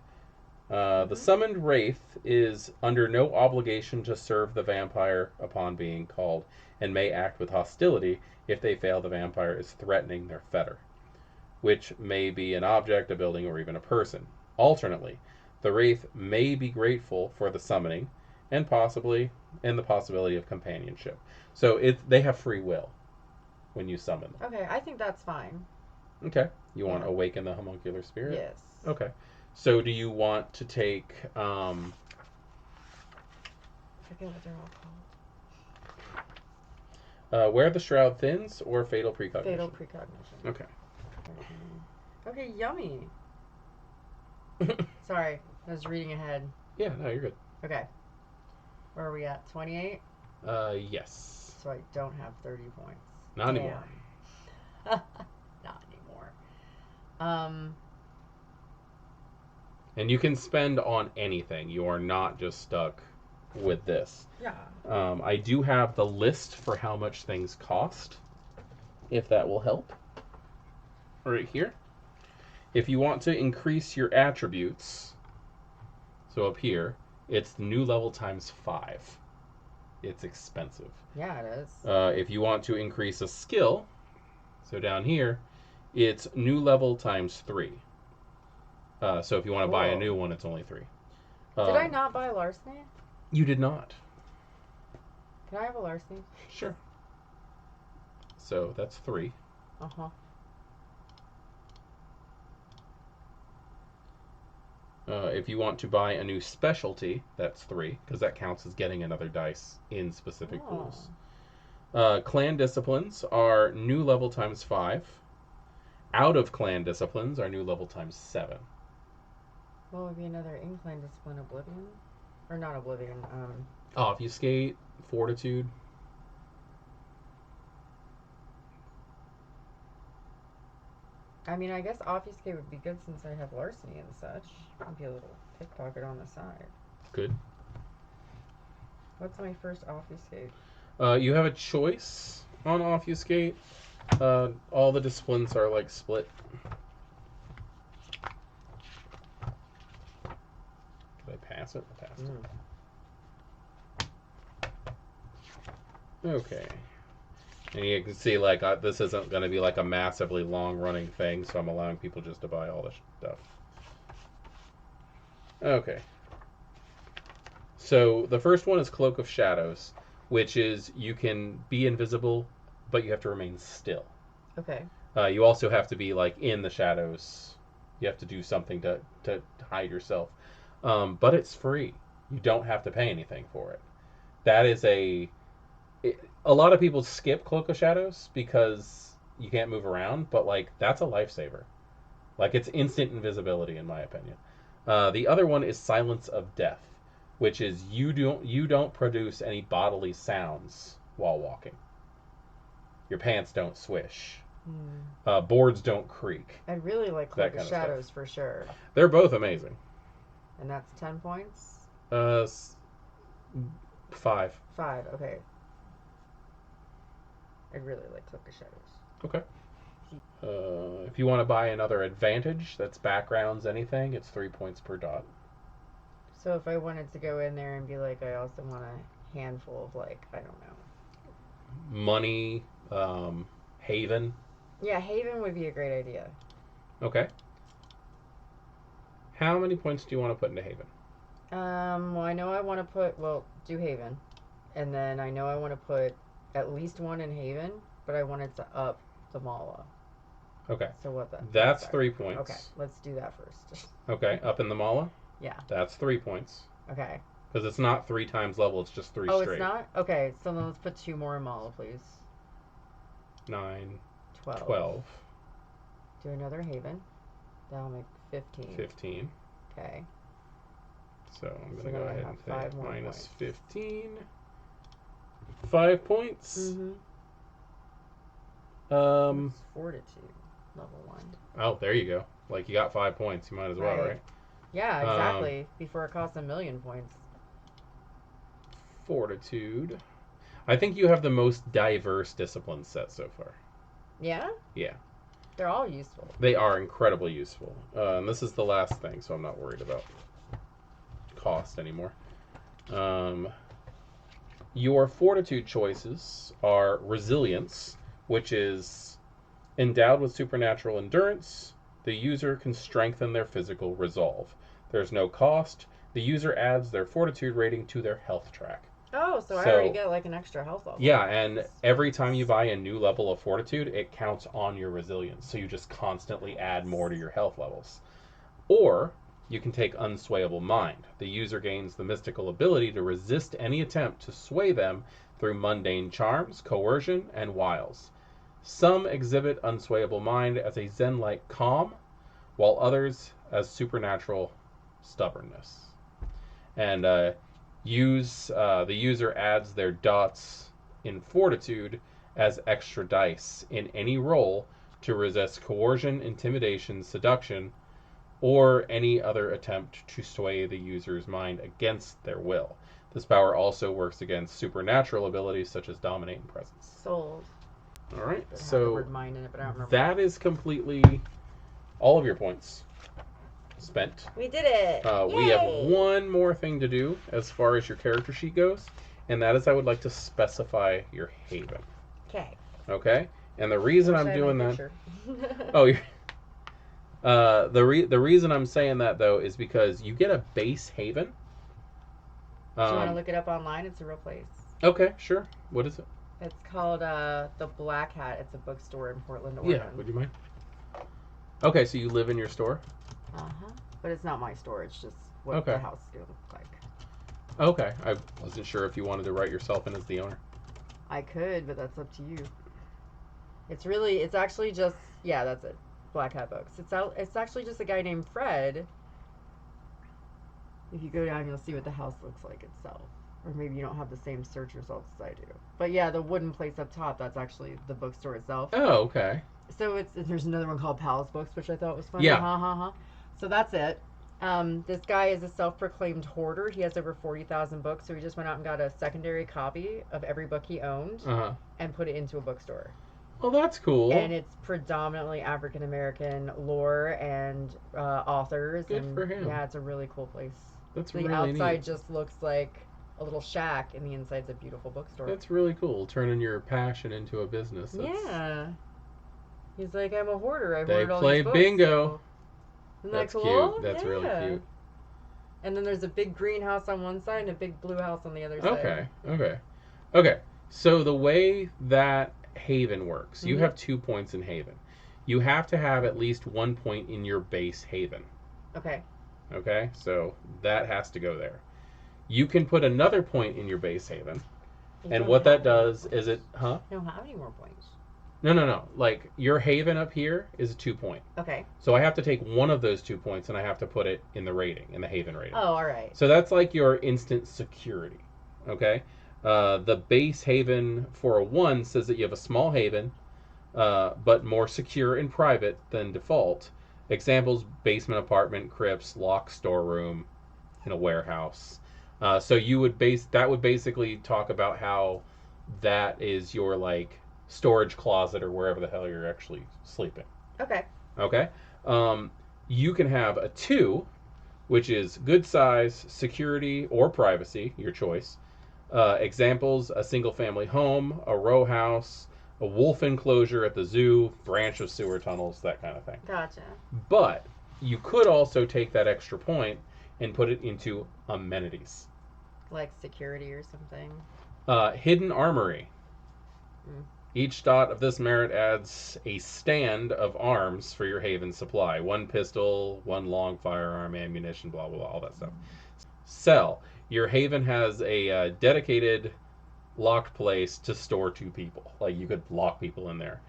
The summoned Wraith is under no obligation to serve the vampire upon being called, and may act with hostility if they fail the vampire is threatening their fetter, which may be an object, a building, or even a person. Alternately, the Wraith may be grateful for the summoning, and the possibility of companionship. So they have free will when you summon them. Okay, I think that's fine. Okay. You want to awaken the Homuncular Spirit? Yes. Okay. So do you want to take... I forget what they're all called. Where the Shroud Thins or Fatal Precognition? Fatal Precognition. Okay. Okay, yummy. Sorry, I was reading ahead. Yeah, no, you're good. Okay. Where are we at? 28? Yes. So I don't have 30 points. Not anymore. Not anymore. And you can spend on anything. You are not just stuck with this. Yeah. I do have the list for how much things cost, if that will help. Right here. If you want to increase your attributes, so up here, it's the new level times 5. it's expensive. Yeah, it is. If you want to increase a skill, so down here, it's new level times 3. So if you want to buy a new one, it's only 3. Did I not buy larceny? You did not. Can I have a larceny? Sure. So that's 3. Uh-huh. If you want to buy a new specialty, that's 3, because that counts as getting another dice in specific pools. Clan disciplines are new level times 5. Out of clan disciplines are new level times 7. What would be another in-clan discipline? Oblivion? Or not Oblivion, Obfuscate, Fortitude. I mean, I guess Obfuscate would be good since I have larceny and such. I'd be a little pickpocket on the side. Good. What's my first Obfuscate? You have a choice on Obfuscate. All the disciplines are like split. Did I pass it? I passed it. Okay. And you can see, like, this isn't going to be like a massively long-running thing, so I'm allowing people just to buy all this stuff. Okay. So the first one is Cloak of Shadows, which is you can be invisible, but you have to remain still. Okay. You also have to be, like, in the shadows. You have to do something to hide yourself. But it's free. You don't have to pay anything for it. That is a lot of people skip Cloak of Shadows because you can't move around, but, like, that's a lifesaver. Like, it's instant invisibility, in my opinion. The other one is Silence of Death, which is you don't produce any bodily sounds while walking. Your pants don't swish. Boards don't creak. I really like Cloak of Shadows for sure. They're both amazing. And that's 10 points? 5. 5, okay. I really like Cloak of Shadows. Okay. If you want to buy another advantage, that's backgrounds, anything, it's 3 points per dot. So if I wanted to go in there and be like, I also want a handful of, like, I don't know. Money, Haven. Yeah, Haven would be a great idea. Okay. How many points do you want to put into Haven? Well, I know I want to put, do Haven. And then I know I want to put at least one in Haven, but I wanted to up the Mala. Okay. So what that's 3 points. Okay, let's do that first. Okay, up in the Mala? Yeah. That's 3 points. Okay. Because it's not 3 times level, it's just 3 straight. Oh, it's not? Okay, so then let's put 2 more in Mala, please. 9. 12. 12. Do another Haven. That'll make 15. 15. Okay. So I'm going to go ahead and say minus points. 15. 5 points. It's Fortitude, level 1. Oh, there you go. Like, you got 5 points. You might as well, right? Yeah, exactly. Before it costs 1,000,000 points. Fortitude. I think you have the most diverse discipline set so far. Yeah? Yeah. They're all useful. They are incredibly useful. And this is the last thing, so I'm not worried about cost anymore. Your Fortitude choices are Resilience, which is endowed with supernatural endurance. The user can strengthen their physical resolve. There's no cost. The user adds their Fortitude rating to their health track. Oh, so I already get like an extra health level. Yeah, and every time you buy a new level of Fortitude, it counts on your resilience. So you just constantly add more to your health levels. Or you can take Unswayable Mind. The user gains the mystical ability to resist any attempt to sway them through mundane charms, coercion, and wiles. Some exhibit Unswayable Mind as a zen-like calm, while others as supernatural stubbornness. And the user adds their dots in Fortitude as extra dice in any roll to resist coercion, intimidation, seduction, or any other attempt to sway the user's mind against their will. This power also works against supernatural abilities such as Dominate and Presence. Sold. All right, so that is completely all of your points spent. We did it. We have one more thing to do as far as your character sheet goes, and that is I would like to specify your haven. Okay. Okay? And the reason I'm doing that... Oh, you're... the reason I'm saying that, though, is because you get a base haven. Do you want to look it up online? It's a real place. Okay, sure. What is it? It's called the Black Hat. It's a bookstore in Portland, Oregon. Yeah, would you mind? Okay, so you live in your store? Uh-huh. But it's not my store. It's just what the house is going to look like. Okay. I wasn't sure if you wanted to write yourself in as the owner. I could, but that's up to you. It's actually just, yeah, that's it. Black Hat Books. It's actually just a guy named Fred. If you go down, you'll see what the house looks like itself. Or maybe you don't have the same search results as I do. But yeah, the wooden place up top, that's actually the bookstore itself. Oh, okay. So there's another one called Palace Books, which I thought was funny. Yeah. Ha ha ha. So that's it. This guy is a self-proclaimed hoarder. He has over 40,000 books, so he just went out and got a secondary copy of every book he owned and put it into a bookstore. Well, that's cool. And it's predominantly African-American lore and authors. Good for him. Yeah, it's a really cool place. That's really really neat. The outside neat. just looks like a little shack, and the inside's a beautiful bookstore. That's really cool. Turning your passion into a business. Yeah. He's like, I'm a hoarder. I They hoard all play these books. bingo. Isn't That's that cool? cute. That's really cute. And then there's a big greenhouse on one side and a big blue house on the other side. Okay. So the way that Haven works, you have 2 points in Haven. You have to have at least 1 point in your base Haven. Okay, so that has to go there. You can put another point in your base Haven, and what that does is it, You don't have any more points. No. Like, your Haven up here is a 2 point. Okay. So I have to take one of those 2 points and I have to put it in the rating, in the Haven rating. Oh, all right. So that's like your instant security. Okay? The base Haven for a 1 says that you have a small Haven, but more secure and private than default. Examples: basement apartment, crypts, locked storeroom, in a warehouse. So that would basically talk about how that is your, like, storage closet or wherever the hell you're actually sleeping. Okay? You can have a 2, which is good size, security, or privacy, your choice. Examples: a single family home, a row house, a wolf enclosure at the zoo, branch of sewer tunnels, that kind of thing. Gotcha. But you could also take that extra point and put it into amenities. Like security or something. Hidden armory. Each dot of this merit adds a stand of arms for your Haven supply. 1 pistol, 1 long firearm, ammunition, blah, blah, blah, all that stuff. Cell. Your Haven has a dedicated locked place to store 2 people. Like, you could lock people in there.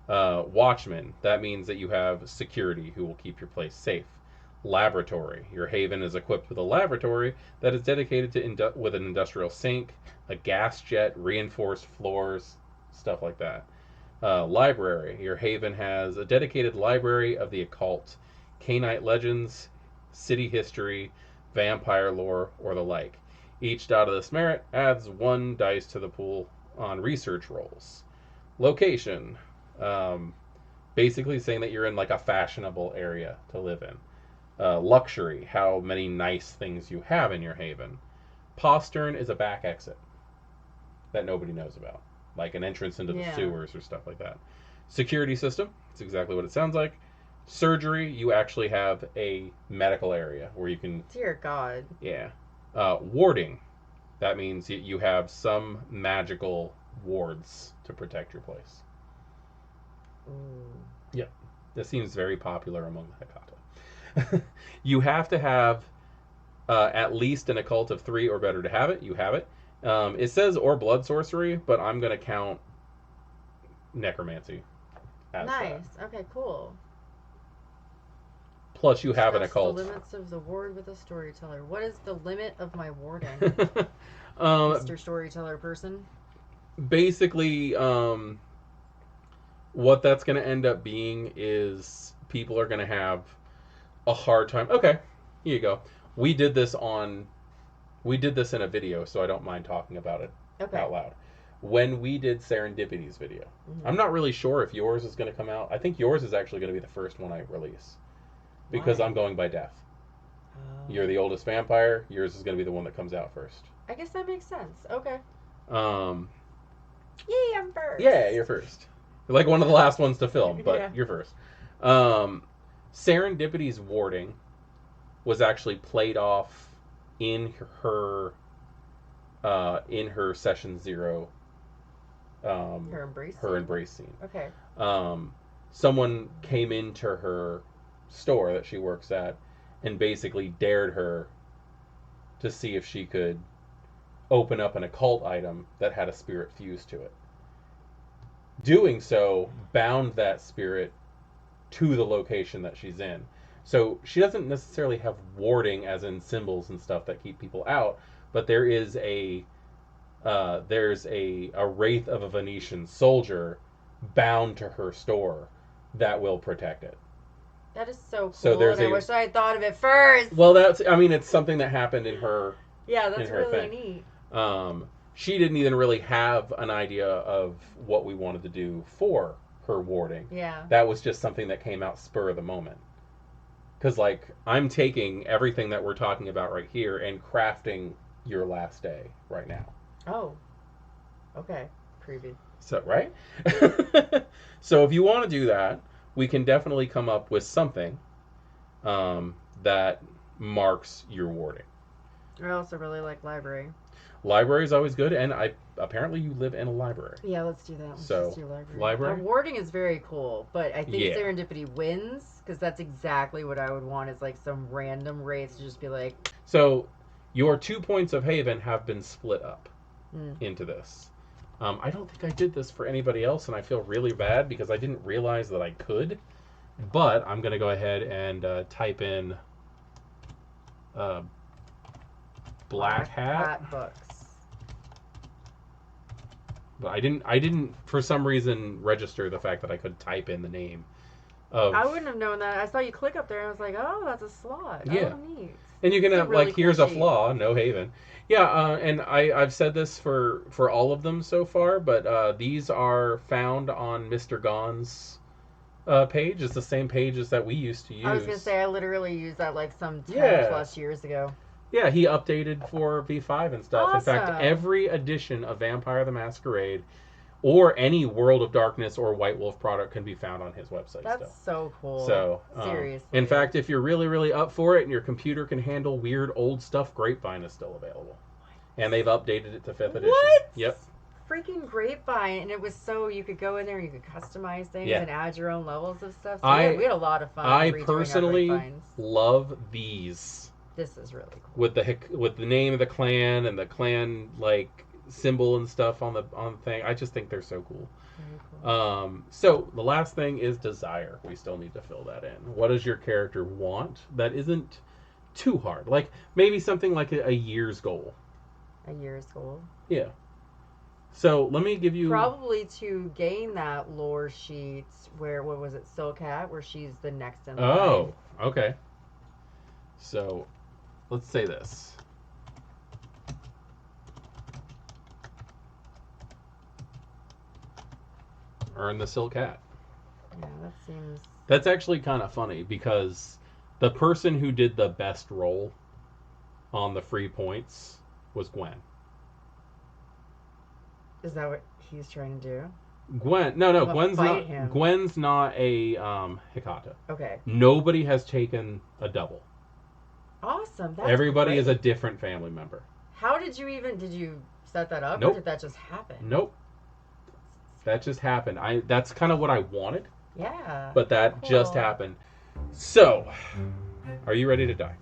Watchman. That means that you have security who will keep your place safe. Laboratory. Your Haven is equipped with a laboratory that is dedicated to with an industrial sink, a gas jet, reinforced floors, stuff like that. Library. Your Haven has a dedicated library of the occult, Canaanite legends, city history, vampire lore, or the like. Each dot of this merit adds 1 dice to the pool on research rolls. Location. Basically saying that you're in, like, a fashionable area to live in. Luxury. How many nice things you have in your Haven. Postern is a back exit that nobody knows about. Like an entrance into the sewers or stuff like that. Security system. It's exactly what it sounds like. Surgery. You actually have a medical area where you can... Dear God. Yeah. Warding. That means you have some magical wards to protect your place. Yep. This seems very popular among the Hecata. You have to have at least an occult of 3 or better to have it. You have it. It says or blood sorcery, but I'm going to count necromancy as nice. Okay, cool. Plus, you have an occult. The limits of the ward with a storyteller. What is the limit of my warding? Mr. Storyteller person? Basically, what that's going to end up being is people are going to have a hard time. Okay, here you go. We did this in a video, so I don't mind talking about it out loud. When we did Serendipity's video. I'm not really sure if yours is going to come out. I think yours is actually going to be the first one I release. Because I'm going by death. You're the oldest vampire. Yours is going to be the one that comes out first. I guess that makes sense. Okay. Um, Yay, I'm first. yeah, you're first. You're like one of the last ones to film, but Yeah. you're first. Serendipity's warding was actually played off in her session 0. Her embrace scene. Okay. Someone came into her store that she works at and basically dared her to see if she could open up an occult item that had a spirit fused to it. Doing so bound that spirit to the location that she's in. So she doesn't necessarily have warding as in symbols and stuff that keep people out, but there's a wraith of a Venetian soldier bound to her store that will protect it. That is so cool. So there's I wish I had thought of it first. Well, it's something that happened in her. Yeah, that's in her really thing. neat. She didn't even really have an idea of what we wanted to do for her warding. Yeah. That was just something that came out spur of the moment. Because, like, I'm taking everything that we're talking about right here and crafting your last day right now. Oh. Okay. Preview. So, right? So, if you want to do that, we can definitely come up with something that marks your warding. I also really like library. Library is always good, and apparently you live in a library. Yeah, let's do that. Let's So, just do library. library? Warding is very cool, but I think Yeah. Serendipity wins because that's exactly what I would want is like some random race to just be like. So, your 2 points of Haven have been split up into this. I don't think I did this for anybody else, and I feel really bad because I didn't realize that I could. But I'm going to go ahead and type in Black Hat books. But I didn't for some reason register the fact that I could type in the name of. I wouldn't have known that. I saw you click up there and I was like, oh, that's a slot. Yeah. Oh, neat. And you can have really like, cool here's a sheet. flaw, no Haven. Yeah, and I've said this for all of them so far, but these are found on Mr. Gon's page. It's the same pages that we used to use. I was going to say, I literally used that like some 10 Yeah. plus years ago. Yeah, he updated for V5 and stuff. Awesome. In fact, every edition of Vampire the Masquerade or any World of Darkness or White Wolf product can be found on his website That's still. so cool. So, seriously. in fact, if you're really, really up for it and your computer can handle weird old stuff, Grapevine is still available. And they've updated it to 5th edition. What? Yep. Freaking Grapevine, and it was so you could go in there and you could customize things Yeah. and add your own levels of stuff. So I- we had a lot of fun. I redoing our personally Grapevines. love these This is really cool. with the name of the clan and the clan like symbol and stuff on the thing. I just think they're so cool. Very cool. So the last thing is desire. We still need to fill that in. What does your character want that isn't too hard? Like maybe something like a year's goal. A year's goal. Yeah. So let me give you Probably to gain that lore sheet where, what was it, Silcat, where she's the next in line. Oh, okay. So let's say this. Earn the Silcat. Yeah, that seems... That's actually kind of funny because the person who did the best roll on the free points was Gwen. Is that what he's trying to do? Gwen, no, I'm gonna Gwen's fight not. him. Gwen's not a Hecata. Okay. Nobody has taken a double. Awesome. That's Everybody is a great. different family member. How did you set that up? Nope. Or did that just happen? Nope. That just happened. That's kind of what I wanted, Yeah. but that Cool. just happened. So, are you ready to die?